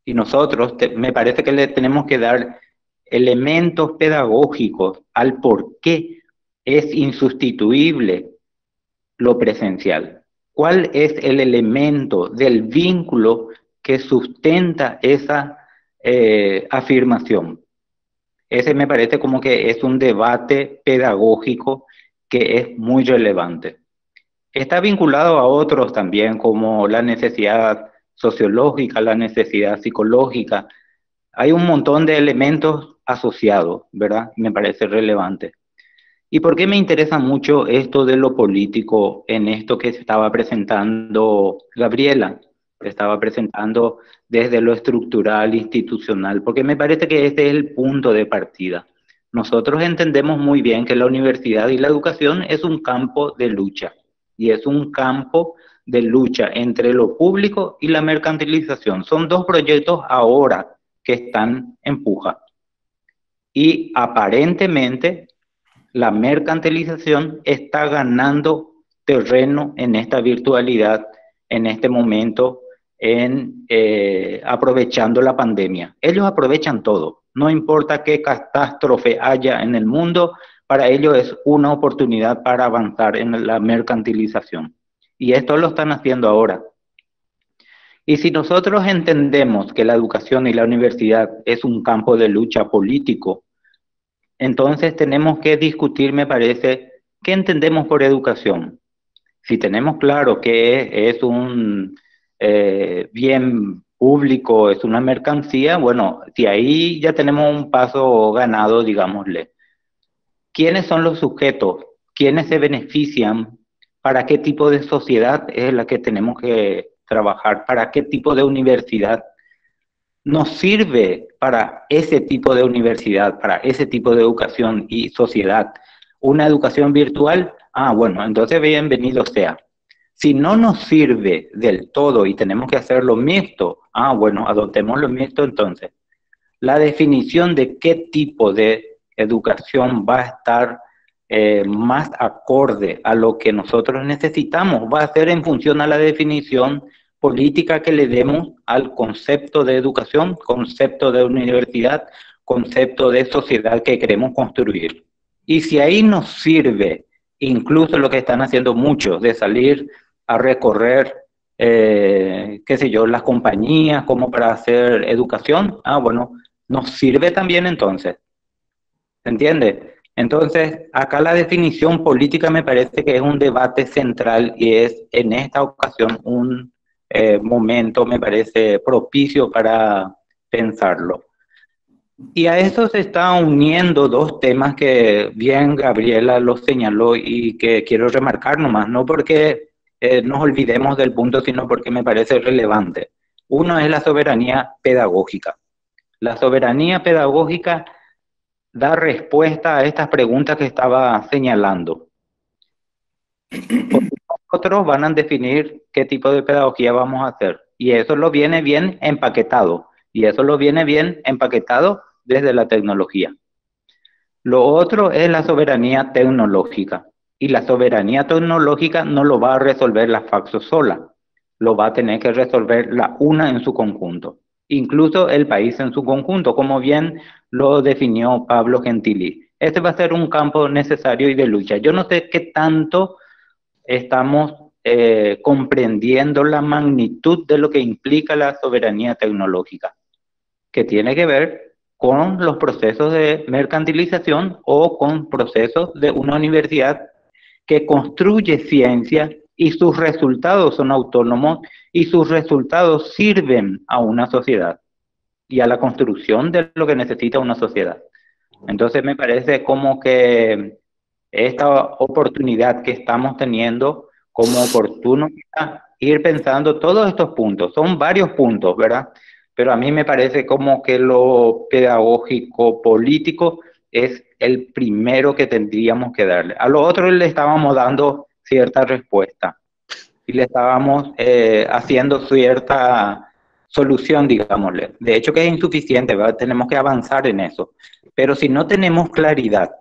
Y nosotros me parece que le tenemos que dar elementos pedagógicos al por qué es insustituible lo presencial. ¿Cuál es el elemento del vínculo que sustenta esa afirmación? Ese me parece como que es un debate pedagógico que es muy relevante. Está vinculado a otros también, como la necesidad sociológica, la necesidad psicológica. Hay un montón de elementos asociados, ¿verdad? Me parece relevante. ¿Y por qué me interesa mucho esto de lo político en esto que se estaba presentando Gabriela? Estaba presentando desde lo estructural, institucional, porque me parece que este es el punto de partida. Nosotros entendemos muy bien que la universidad y la educación es un campo de lucha, y es un campo de lucha entre lo público y la mercantilización. Son dos proyectos ahora que están en puja. Y aparentemente la mercantilización está ganando terreno en esta virtualidad, en este momento, aprovechando la pandemia. Ellos aprovechan todo, no importa qué catástrofe haya en el mundo, para ellos es una oportunidad para avanzar en la mercantilización. Y esto lo están haciendo ahora. Y si nosotros entendemos que la educación y la universidad es un campo de lucha político, entonces tenemos que discutir, me parece, ¿qué entendemos por educación? Si tenemos claro que es un bien público, es una mercancía, bueno, si ahí ya tenemos un paso ganado, digámosle. ¿Quiénes son los sujetos? ¿Quiénes se benefician? ¿Para qué tipo de sociedad es la que tenemos que trabajar? ¿Para qué tipo de universidad no sirve para ese tipo de universidad, para ese tipo de educación y sociedad. Una educación virtual, bueno, entonces bienvenido sea. Si no nos sirve del todo y tenemos que hacerlo mixto, bueno, adoptemos lo mixto entonces. La definición de qué tipo de educación va a estar más acorde a lo que nosotros necesitamos va a ser en función a la definición política que le demos al concepto de educación, concepto de universidad, concepto de sociedad que queremos construir. Y si ahí nos sirve incluso lo que están haciendo muchos de salir a recorrer, qué sé yo, las compañías como para hacer educación, bueno, nos sirve también entonces. ¿Se entiende? Entonces, acá la definición política me parece que es un debate central y es en esta ocasión un momento, me parece, propicio para pensarlo. Y a eso se están uniendo dos temas que bien Gabriela los señaló y que quiero remarcar nomás, no porque nos olvidemos del punto, sino porque me parece relevante. Uno es la soberanía pedagógica. La soberanía pedagógica da respuesta a estas preguntas que estaba señalando. Otros van a definir qué tipo de pedagogía vamos a hacer. Y eso lo viene bien empaquetado. Y eso lo viene bien empaquetado desde la tecnología. Lo otro es la soberanía tecnológica. Y la soberanía tecnológica no lo va a resolver la FACSO sola. Lo va a tener que resolver la UNA en su conjunto. Incluso el país en su conjunto, como bien lo definió Pablo Gentili. Este va a ser un campo necesario y de lucha. Yo no sé qué tanto estamos comprendiendo la magnitud de lo que implica la soberanía tecnológica, que tiene que ver con los procesos de mercantilización o con procesos de una universidad que construye ciencia y sus resultados son autónomos y sus resultados sirven a una sociedad y a la construcción de lo que necesita una sociedad. Entonces me parece como que esta oportunidad que estamos teniendo como oportuno ir pensando todos estos puntos, son varios puntos, ¿verdad? Pero a mí me parece como que lo pedagógico político es el primero que tendríamos que darle. A lo otro le estábamos dando cierta respuesta y le estábamos haciendo cierta solución, digámosle. De hecho que es insuficiente, ¿verdad? Tenemos que avanzar en eso. Pero si no tenemos claridad,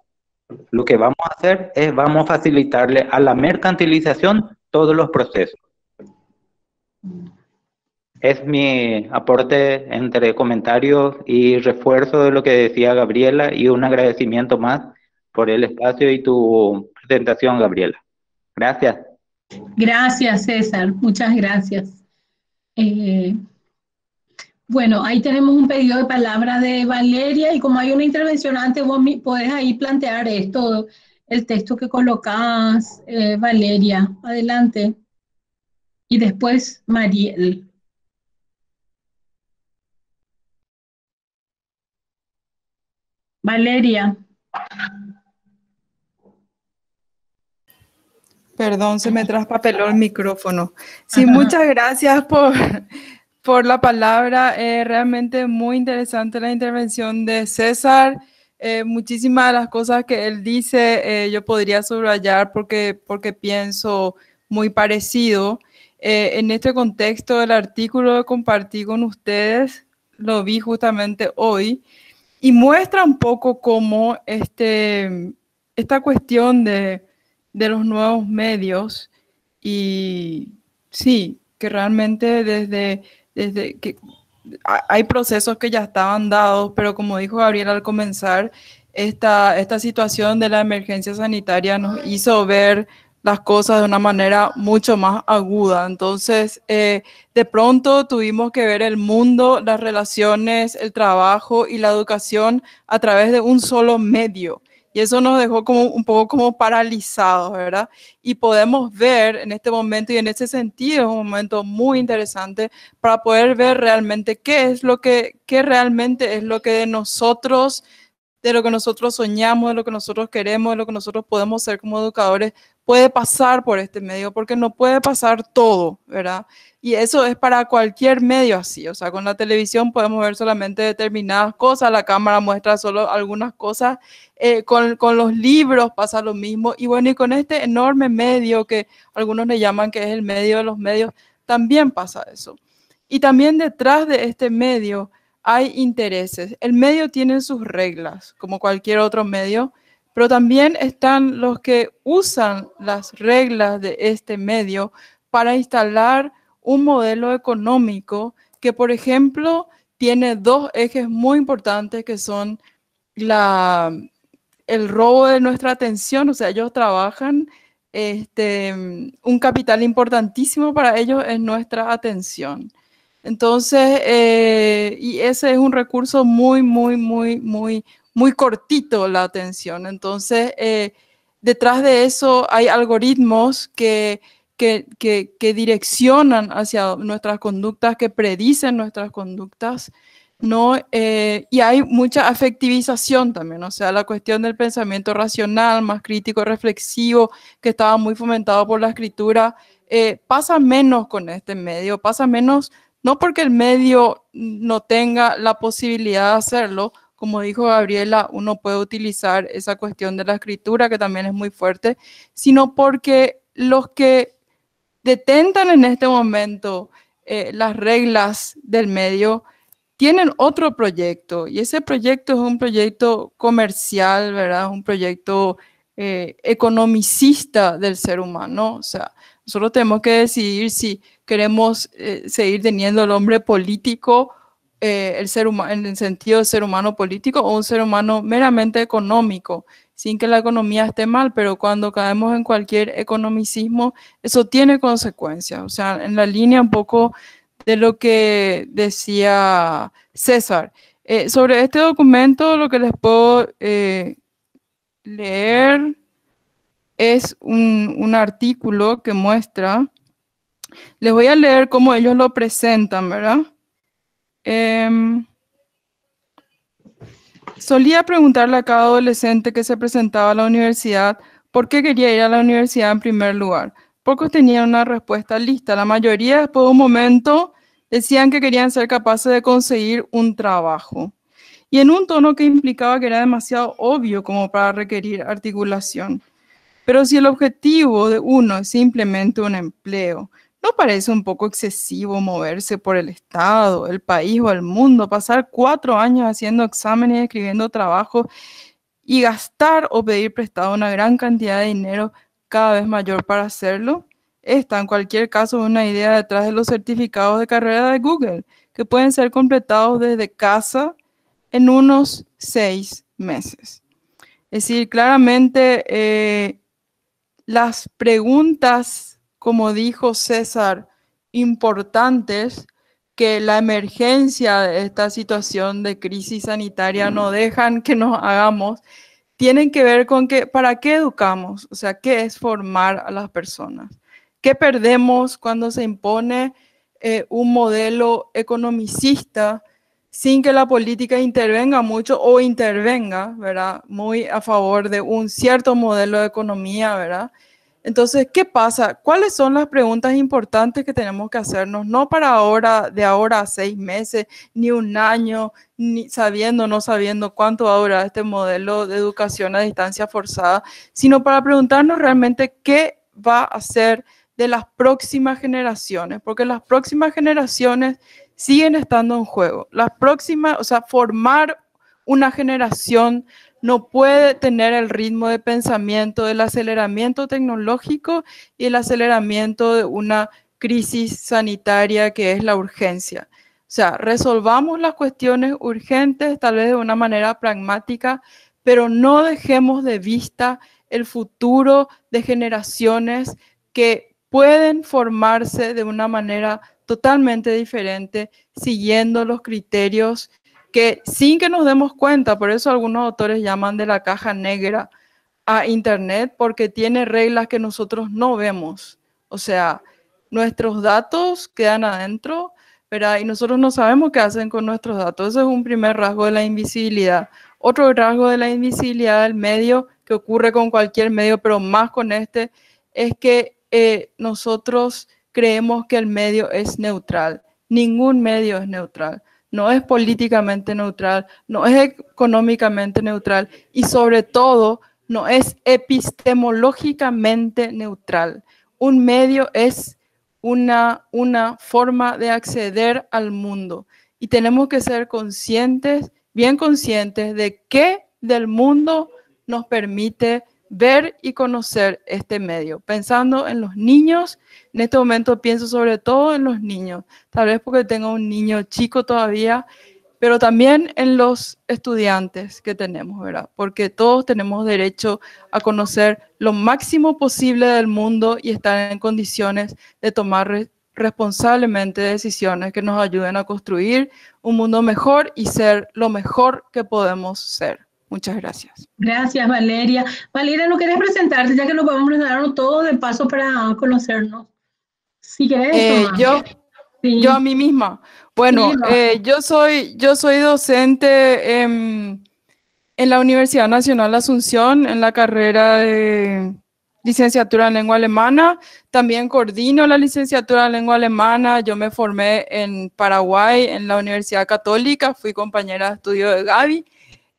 lo que vamos a hacer es vamos a facilitarle a la mercantilización todos los procesos. Es mi aporte entre comentarios y refuerzo de lo que decía Gabriela y un agradecimiento más por el espacio y tu presentación, Gabriela. Gracias. Gracias, César. Muchas gracias. Bueno, ahí tenemos un pedido de palabra de Valeria y como hay una intervención antes, vos podés ahí plantear esto, el texto que colocás, Valeria. Adelante. Y después Mariel. Valeria. Perdón, se me traspapeló el micrófono. Sí, muchas gracias por la palabra. Realmente muy interesante la intervención de César. Muchísimas de las cosas que él dice yo podría subrayar porque pienso muy parecido. En este contexto, el artículo que compartí con ustedes, lo vi justamente hoy, y muestra un poco cómo esta cuestión de los nuevos medios y sí, que realmente desde que hay procesos que ya estaban dados, pero como dijo Gabriel al comenzar, esta situación de la emergencia sanitaria nos hizo ver las cosas de una manera mucho más aguda. Entonces, de pronto tuvimos que ver el mundo, las relaciones, el trabajo y la educación a través de un solo medio. Y eso nos dejó como un poco como paralizados, ¿verdad? Y podemos ver en este momento y en ese sentido es un momento muy interesante para poder ver realmente qué realmente es lo que de lo que nosotros soñamos, de lo que nosotros queremos, de lo que nosotros podemos ser como educadores, puede pasar por este medio, porque no puede pasar todo, ¿verdad? Y eso es para cualquier medio así, o sea, con la televisión podemos ver solamente determinadas cosas, la cámara muestra solo algunas cosas, con los libros pasa lo mismo, y bueno, y con este enorme medio que algunos le llaman que es el medio de los medios, también pasa eso. Y también detrás de este medio hay intereses. El medio tiene sus reglas, como cualquier otro medio, pero también están los que usan las reglas de este medio para instalar un modelo económico que, por ejemplo, tiene dos ejes muy importantes que son el robo de nuestra atención, o sea, ellos trabajan, un capital importantísimo para ellos es nuestra atención. Entonces, y ese es un recurso muy cortito, la atención. Entonces, detrás de eso hay algoritmos que direccionan hacia nuestras conductas, que predicen nuestras conductas, ¿no? Y hay mucha afectivización también, o sea, la cuestión del pensamiento racional, más crítico, reflexivo, que estaba muy fomentado por la escritura, pasa menos con este medio, pasa menos, no porque el medio no tenga la posibilidad de hacerlo, como dijo Gabriela, uno puede utilizar esa cuestión de la escritura, que también es muy fuerte, sino porque los que detentan en este momento las reglas del medio tienen otro proyecto, y ese proyecto es un proyecto comercial, ¿verdad? Un proyecto economicista del ser humano. O sea, nosotros tenemos que decidir si queremos seguir teniendo el hombre político, el ser humano, en el sentido de ser humano político, o un ser humano meramente económico, sin que la economía esté mal, pero cuando caemos en cualquier economicismo, eso tiene consecuencias. O sea, en la línea un poco de lo que decía César. Sobre este documento, lo que les puedo leer es un artículo que muestra, les voy a leer cómo ellos lo presentan, ¿verdad? Solía preguntarle a cada adolescente que se presentaba a la universidad por qué quería ir a la universidad en primer lugar. Pocos tenían una respuesta lista. La mayoría, después de un momento, decían que querían ser capaces de conseguir un trabajo. Y en un tono que implicaba que era demasiado obvio como para requerir articulación. Pero si el objetivo de uno es simplemente un empleo, ¿no parece un poco excesivo moverse por el estado, el país o el mundo, pasar 4 años haciendo exámenes y escribiendo trabajos y gastar o pedir prestado una gran cantidad de dinero cada vez mayor para hacerlo? Esta, en cualquier caso, es una idea detrás de los certificados de carrera de Google, que pueden ser completados desde casa en unos 6 meses. Es decir, claramente las preguntas, como dijo César, importantes que la emergencia de esta situación de crisis sanitaria no dejan que nos hagamos, tienen que ver con que, ¿para qué educamos? O sea, ¿qué es formar a las personas? ¿Qué perdemos cuando se impone un modelo economicista sin que la política intervenga mucho o intervenga, ¿verdad? Muy a favor de un cierto modelo de economía, ¿verdad? Entonces, ¿qué pasa? ¿Cuáles son las preguntas importantes que tenemos que hacernos? No para ahora, de ahora a 6 meses, ni un año, ni sabiendo, no sabiendo cuánto va a durar este modelo de educación a distancia forzada, sino para preguntarnos realmente qué va a hacer de las próximas generaciones, porque las próximas generaciones siguen estando en juego. Las próximas, o sea, formar una generación no puede tener el ritmo de pensamiento del aceleramiento tecnológico y el aceleramiento de una crisis sanitaria que es la urgencia. O sea, resolvamos las cuestiones urgentes tal vez de una manera pragmática, pero no dejemos de vista el futuro de generaciones que pueden formarse de una manera totalmente diferente, siguiendo los criterios que sin que nos demos cuenta, por eso algunos autores llaman de la caja negra a Internet, porque tiene reglas que nosotros no vemos. O sea, nuestros datos quedan adentro, ¿verdad? Y nosotros no sabemos qué hacen con nuestros datos. Ese es un primer rasgo de la invisibilidad. Otro rasgo de la invisibilidad del medio, que ocurre con cualquier medio, pero más con este, es que nosotros creemos que el medio es neutral. Ningún medio es neutral. No es políticamente neutral, no es económicamente neutral y sobre todo no es epistemológicamente neutral. Un medio es una forma de acceder al mundo y tenemos que ser conscientes, bien conscientes de qué del mundo nos permite ver y conocer este medio. Pensando en los niños, en este momento pienso sobre todo en los niños, tal vez porque tengo un niño chico todavía, pero también en los estudiantes que tenemos, ¿verdad? Porque todos tenemos derecho a conocer lo máximo posible del mundo y estar en condiciones de tomar responsablemente decisiones que nos ayuden a construir un mundo mejor y ser lo mejor que podemos ser. Muchas gracias. Gracias, Valeria. Valeria, ¿no querés presentarte, ya que nos vamos a presentar todo de paso para conocernos? Si querés, sí. Yo a mí misma. Bueno, sí, yo soy docente en la Universidad Nacional Asunción, en la carrera de licenciatura en lengua alemana. También coordino la licenciatura en lengua alemana. Yo me formé en Paraguay, en la Universidad Católica. Fui compañera de estudio de Gaby.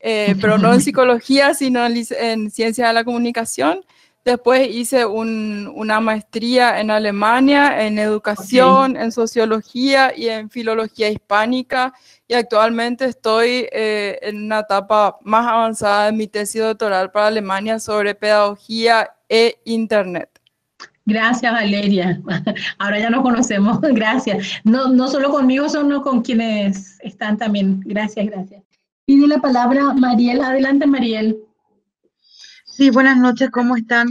Pero no en psicología, sino en ciencia de la comunicación. Después hice una maestría en Alemania, en educación, en sociología y en filología hispánica. Y actualmente estoy en una etapa más avanzada de mi tesis doctoral para Alemania sobre pedagogía e Internet. Gracias, Valeria. Ahora ya nos conocemos. Gracias. No solo conmigo, sino con quienes están también. Gracias, gracias. Pide la palabra Mariel. Adelante, Mariel. Sí, buenas noches, ¿cómo están?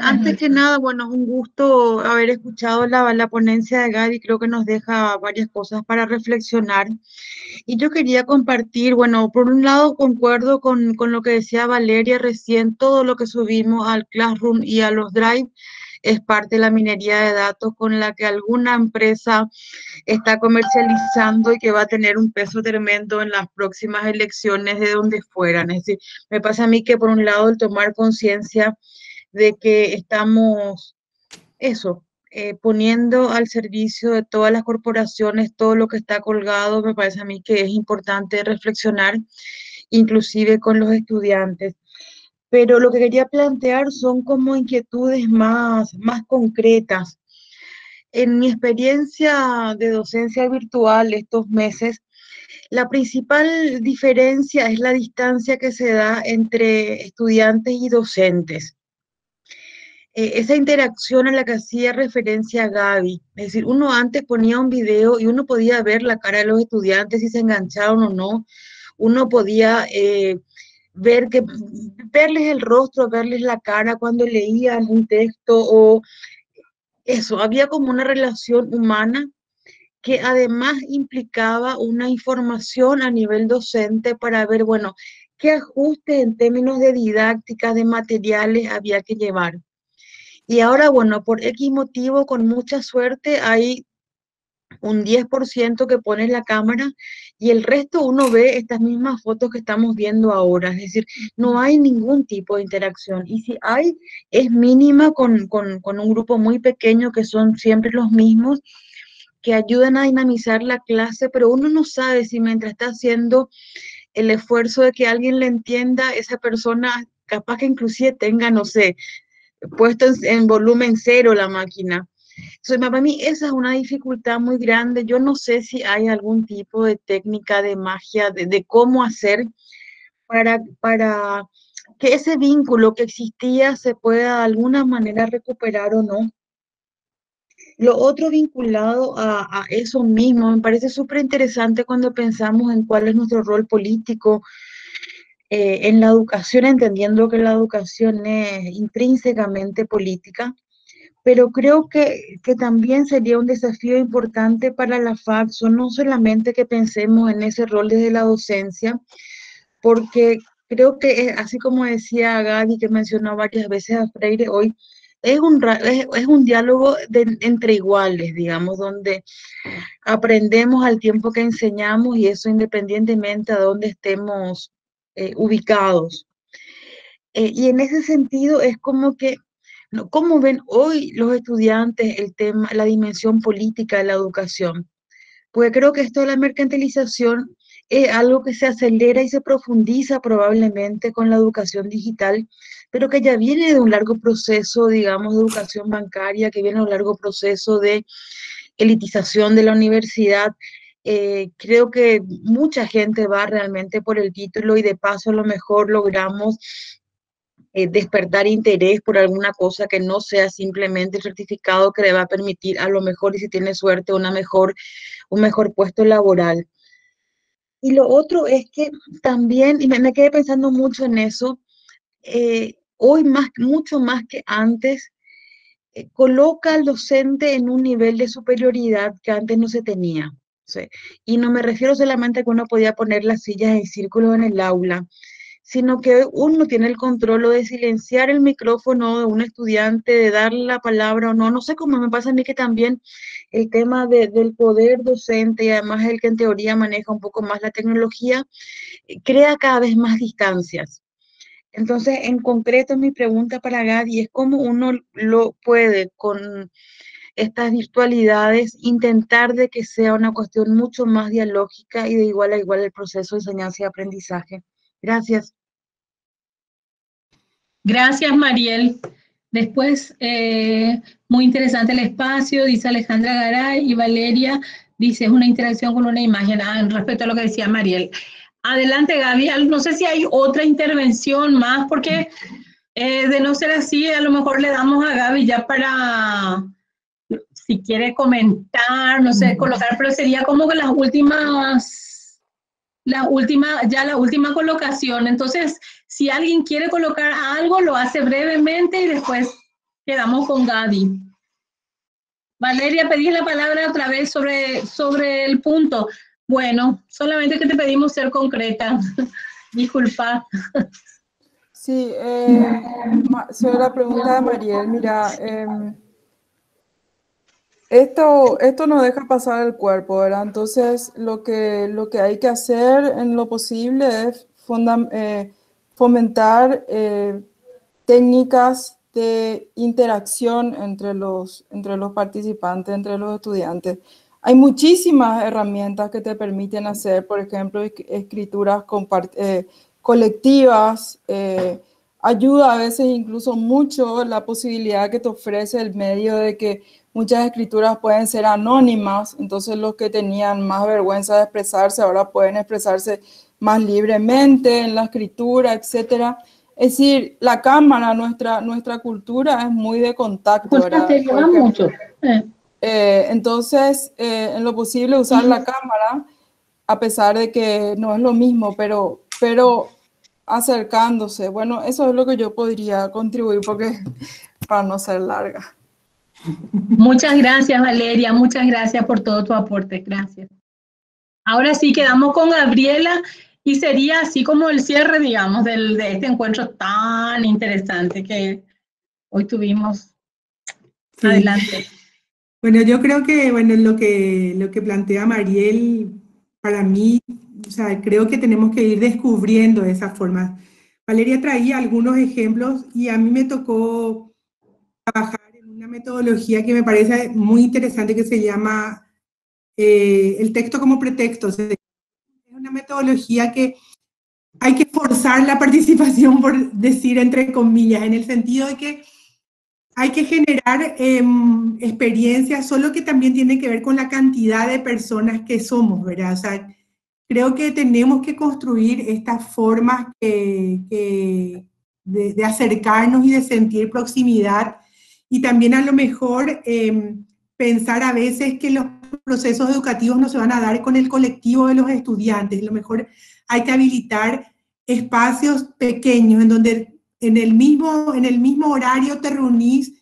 Antes que nada, bueno, un gusto haber escuchado la ponencia de Gaby, creo que nos deja varias cosas para reflexionar. Y yo quería compartir, bueno, por un lado concuerdo con lo que decía Valeria recién, todo lo que subimos al Classroom y a los Drive es parte de la minería de datos con la que alguna empresa está comercializando y que va a tener un peso tremendo en las próximas elecciones de donde fueran. Es decir, me pasa a mí que por un lado el tomar conciencia de que estamos, poniendo al servicio de todas las corporaciones todo lo que está colgado, me parece a mí que es importante reflexionar, inclusive con los estudiantes. Pero lo que quería plantear son como inquietudes más concretas. En mi experiencia de docencia virtual estos meses, la principal diferencia es la distancia que se da entre estudiantes y docentes. Esa interacción a la que hacía referencia Gaby, es decir, uno antes ponía un video y uno podía ver la cara de los estudiantes si se engancharon o no, uno podía verles el rostro, verles la cara cuando leían un texto o eso, había como una relación humana que además implicaba una información a nivel docente para ver, bueno, qué ajustes en términos de didáctica, de materiales había que llevar. Y ahora, bueno, por X motivo, con mucha suerte, hay un 10% que pone la cámara y el resto uno ve estas mismas fotos que estamos viendo ahora. Es decir, no hay ningún tipo de interacción. Y si hay, es mínima con un grupo muy pequeño que son siempre los mismos, que ayudan a dinamizar la clase, pero uno no sabe si mientras está haciendo el esfuerzo de que alguien le entienda, esa persona capaz que inclusive tenga, no sé, puesto en volumen cero la máquina. Entonces, para mí esa es una dificultad muy grande. Yo no sé si hay algún tipo de técnica, de magia, de cómo hacer para que ese vínculo que existía se pueda de alguna manera recuperar o no. Lo otro vinculado a eso mismo, me parece súper interesante cuando pensamos en cuál es nuestro rol político en la educación, entendiendo que la educación es intrínsecamente política, pero creo que también sería un desafío importante para la FACSO, no solamente que pensemos en ese rol desde la docencia, porque creo que así como decía Gaby, que mencionó varias veces a Freire hoy, es un diálogo entre iguales, digamos, donde aprendemos al tiempo que enseñamos y eso independientemente a dónde estemos ubicados. Y en ese sentido es como que ¿no? ¿Cómo ven hoy los estudiantes el tema, la dimensión política de la educación? Porque creo que esto de la mercantilización es algo que se acelera y se profundiza probablemente con la educación digital, pero que ya viene de un largo proceso, digamos, de educación bancaria, que viene de un largo proceso de elitización de la universidad. Creo que mucha gente va realmente por el título y de paso a lo mejor logramos despertar interés por alguna cosa que no sea simplemente el certificado que le va a permitir a lo mejor, y si tiene suerte, un mejor puesto laboral. Y lo otro es que también, y me quedé pensando mucho en eso, hoy mucho más que antes, coloca al docente en un nivel de superioridad que antes no se tenía. ¿Sí? Y no me refiero solamente a que uno podía poner las sillas en círculo en el aula, sino que uno tiene el control de silenciar el micrófono de un estudiante, de darle la palabra o no. No sé cómo me pasa a mí que también el tema del poder docente, y además el que en teoría maneja un poco más la tecnología, crea cada vez más distancias. Entonces, en concreto, mi pregunta para Gaby es cómo uno lo puede, con estas virtualidades, intentar de que sea una cuestión mucho más dialógica y de igual a igual el proceso de enseñanza y aprendizaje. Gracias. Gracias, Mariel. Después, muy interesante el espacio, dice Alejandra Garay, y Valeria dice, es una interacción con una imagen, respecto a lo que decía Mariel. Adelante, Gaby. No sé si hay otra intervención más, porque de no ser así, a lo mejor le damos a Gaby ya para, si quiere comentar, no sé, colocar, pero sería como que la última colocación. Entonces, si alguien quiere colocar algo, lo hace brevemente y después quedamos con Gaby. Valeria, pedí la palabra otra vez sobre el punto. Bueno, solamente que te pedimos ser concreta. Disculpa. Sí, sobre la pregunta de Mariel, mira, esto no deja pasar el cuerpo, ¿verdad? Entonces, lo que hay que hacer en lo posible es fomentar técnicas de interacción entre los participantes, entre los estudiantes. Hay muchísimas herramientas que te permiten hacer, por ejemplo, escrituras colectivas. Ayuda a veces incluso mucho la posibilidad que te ofrece el medio de que muchas escrituras pueden ser anónimas, entonces los que tenían más vergüenza de expresarse ahora pueden expresarse más libremente en la escritura, etc. Es decir, la cámara, nuestra cultura es muy de contacto, ¿verdad? Te lleva mucho. Entonces, en lo posible usar la cámara, a pesar de que no es lo mismo, pero acercándose. Bueno, eso es lo que yo podría contribuir, porque para no ser larga. Muchas gracias, Valeria. Muchas gracias por todo tu aporte. Gracias. Ahora sí, quedamos con Gabriela y sería así como el cierre, digamos, de este encuentro tan interesante que hoy tuvimos. Sí. Adelante. Bueno, yo creo que lo que plantea Mariel, para mí, o sea, creo que tenemos que ir descubriendo esas formas. Valeria traía algunos ejemplos y a mí me tocó trabajar en una metodología que me parece muy interesante, que se llama el texto como pretexto. O sea, es una metodología que hay que forzar la participación, por decir entre comillas, en el sentido de que hay que generar experiencias, solo que también tiene que ver con la cantidad de personas que somos, ¿verdad? O sea, creo que tenemos que construir estas formas de acercarnos y de sentir proximidad, y también a lo mejor pensar a veces que los procesos educativos no se van a dar con el colectivo de los estudiantes. A lo mejor hay que habilitar espacios pequeños en donde en el mismo horario te reunís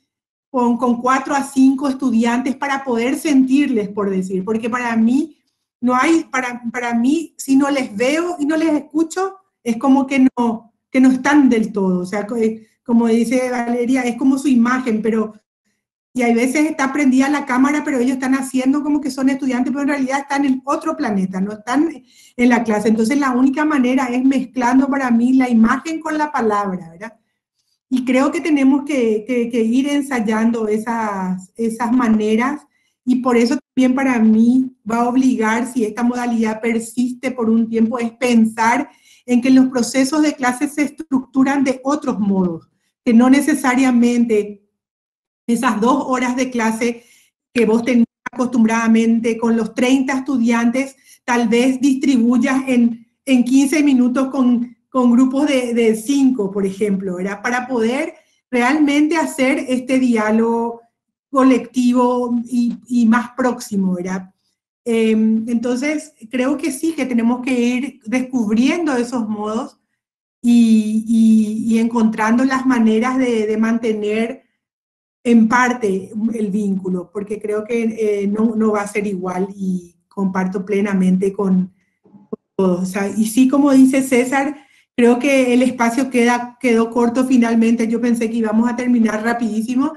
con 4 a 5 estudiantes para poder sentirles, por decir, porque para mí no hay, para mí, si no les veo y no les escucho, es como que no están del todo. O sea, como dice Valeria, es como su imagen, y hay veces está prendida la cámara, pero ellos están haciendo como que son estudiantes, pero en realidad están en otro planeta, no están en la clase. Entonces la única manera es mezclando para mí la imagen con la palabra, ¿verdad? Y creo que tenemos que ir ensayando esas maneras, y por eso también para mí va a obligar, si esta modalidad persiste por un tiempo, es pensar en que los procesos de clase se estructuran de otros modos, que no necesariamente esas 2 horas de clase que vos tenés acostumbradamente con los 30 estudiantes, tal vez distribuyas en 15 minutos con grupos de 5, por ejemplo, ¿verdad? Para poder realmente hacer este diálogo colectivo y más próximo, ¿verdad? Entonces, creo que sí, que tenemos que ir descubriendo esos modos y encontrando las maneras de mantener en parte el vínculo, porque creo que no va a ser igual, y comparto plenamente con todos. O sea, y sí, como dice César, creo que el espacio quedó corto finalmente. Yo pensé que íbamos a terminar rapidísimo.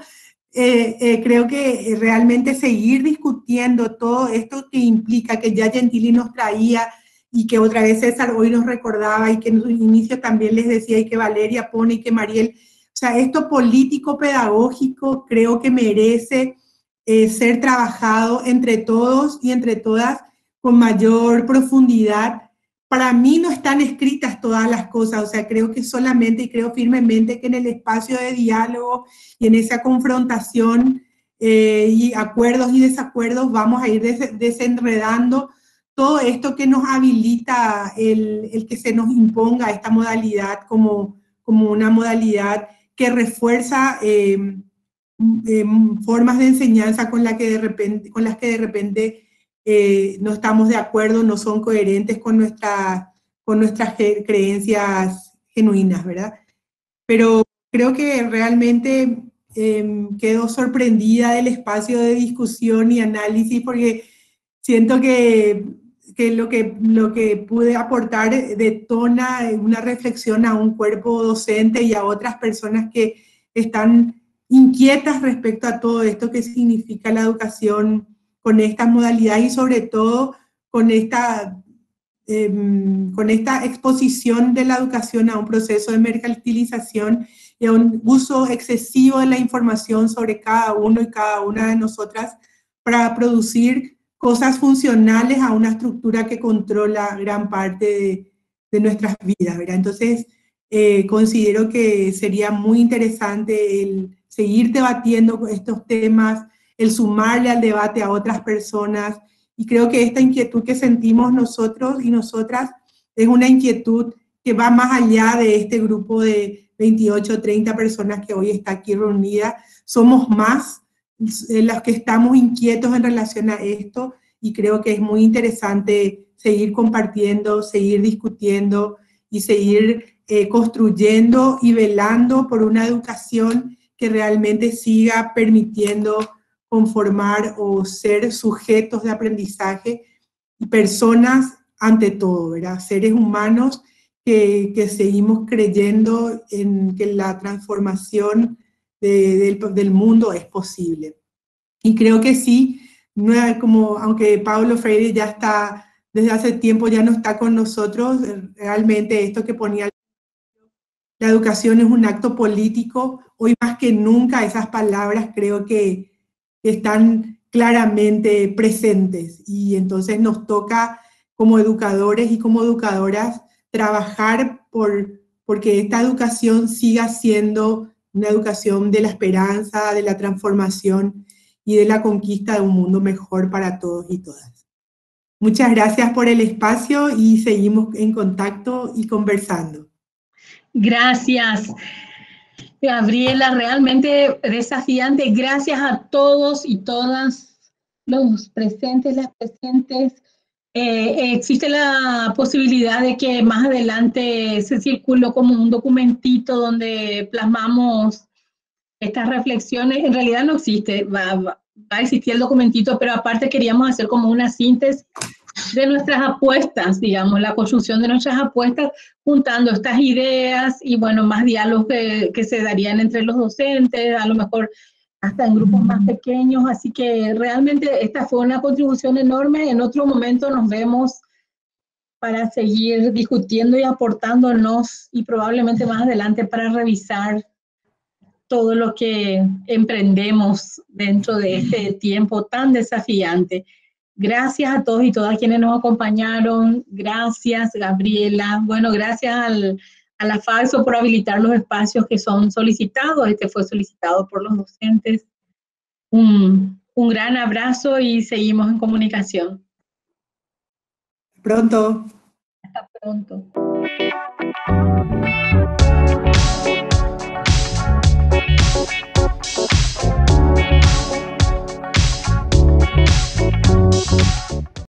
Creo que realmente seguir discutiendo todo esto que implica, que ya Gentili nos traía y que otra vez César hoy nos recordaba, y que en su inicio también les decía, y que Valeria pone, y que Mariel, o sea, esto político-pedagógico creo que merece ser trabajado entre todos y entre todas con mayor profundidad. Para mí no están escritas todas las cosas, o sea, creo que solamente, y creo firmemente que en el espacio de diálogo y en esa confrontación y acuerdos y desacuerdos vamos a ir desenredando todo esto que nos habilita el que se nos imponga esta modalidad como una modalidad que refuerza formas de enseñanza con las que de repente no estamos de acuerdo, no son coherentes con nuestras creencias genuinas, ¿verdad? Pero creo que realmente quedo sorprendida del espacio de discusión y análisis, porque siento que lo que pude aportar detona una reflexión a un cuerpo docente y a otras personas que están inquietas respecto a todo esto que significa la educación con estas modalidades, y sobre todo con esta exposición de la educación a un proceso de mercantilización y a un uso excesivo de la información sobre cada uno y cada una de nosotras para producir cosas funcionales a una estructura que controla gran parte de nuestras vidas, ¿verdad? Entonces, considero que sería muy interesante el seguir debatiendo estos temas, el sumarle al debate a otras personas, y creo que esta inquietud que sentimos nosotros y nosotras es una inquietud que va más allá de este grupo de 28 o 30 personas que hoy está aquí reunida. Somos más los que estamos inquietos en relación a esto, y creo que es muy interesante seguir compartiendo, seguir discutiendo y seguir construyendo y velando por una educación que realmente siga permitiendo conformar o ser sujetos de aprendizaje y personas ante todo, ¿verdad? Seres humanos que seguimos creyendo en que la transformación del mundo es posible. Y creo que sí, no es como, aunque Paulo Freire ya está, desde hace tiempo ya no está con nosotros, realmente esto que ponía, la educación es un acto político, hoy más que nunca esas palabras creo que están claramente presentes, y entonces nos toca como educadores y como educadoras trabajar porque esta educación siga siendo una educación de la esperanza, de la transformación y de la conquista de un mundo mejor para todos y todas. Muchas gracias por el espacio y seguimos en contacto y conversando. Gracias, Gabriela, realmente desafiante. Gracias a todos y todas los presentes, las presentes. Existe la posibilidad de que más adelante se circule como un documentito donde plasmamos estas reflexiones. En realidad no existe, va a existir el documentito, pero aparte queríamos hacer como una síntesis de nuestras apuestas, digamos, la construcción de nuestras apuestas, juntando estas ideas y, bueno, más diálogos que se darían entre los docentes, a lo mejor hasta en grupos más pequeños. Así que realmente esta fue una contribución enorme. En otro momento nos vemos para seguir discutiendo y aportándonos, y probablemente más adelante para revisar todo lo que emprendemos dentro de este tiempo tan desafiante. Gracias a todos y todas quienes nos acompañaron. Gracias, Gabriela. Bueno, gracias a la FACSO por habilitar los espacios que son solicitados. Este fue solicitado por los docentes. Un gran abrazo y seguimos en comunicación. Pronto. Hasta pronto.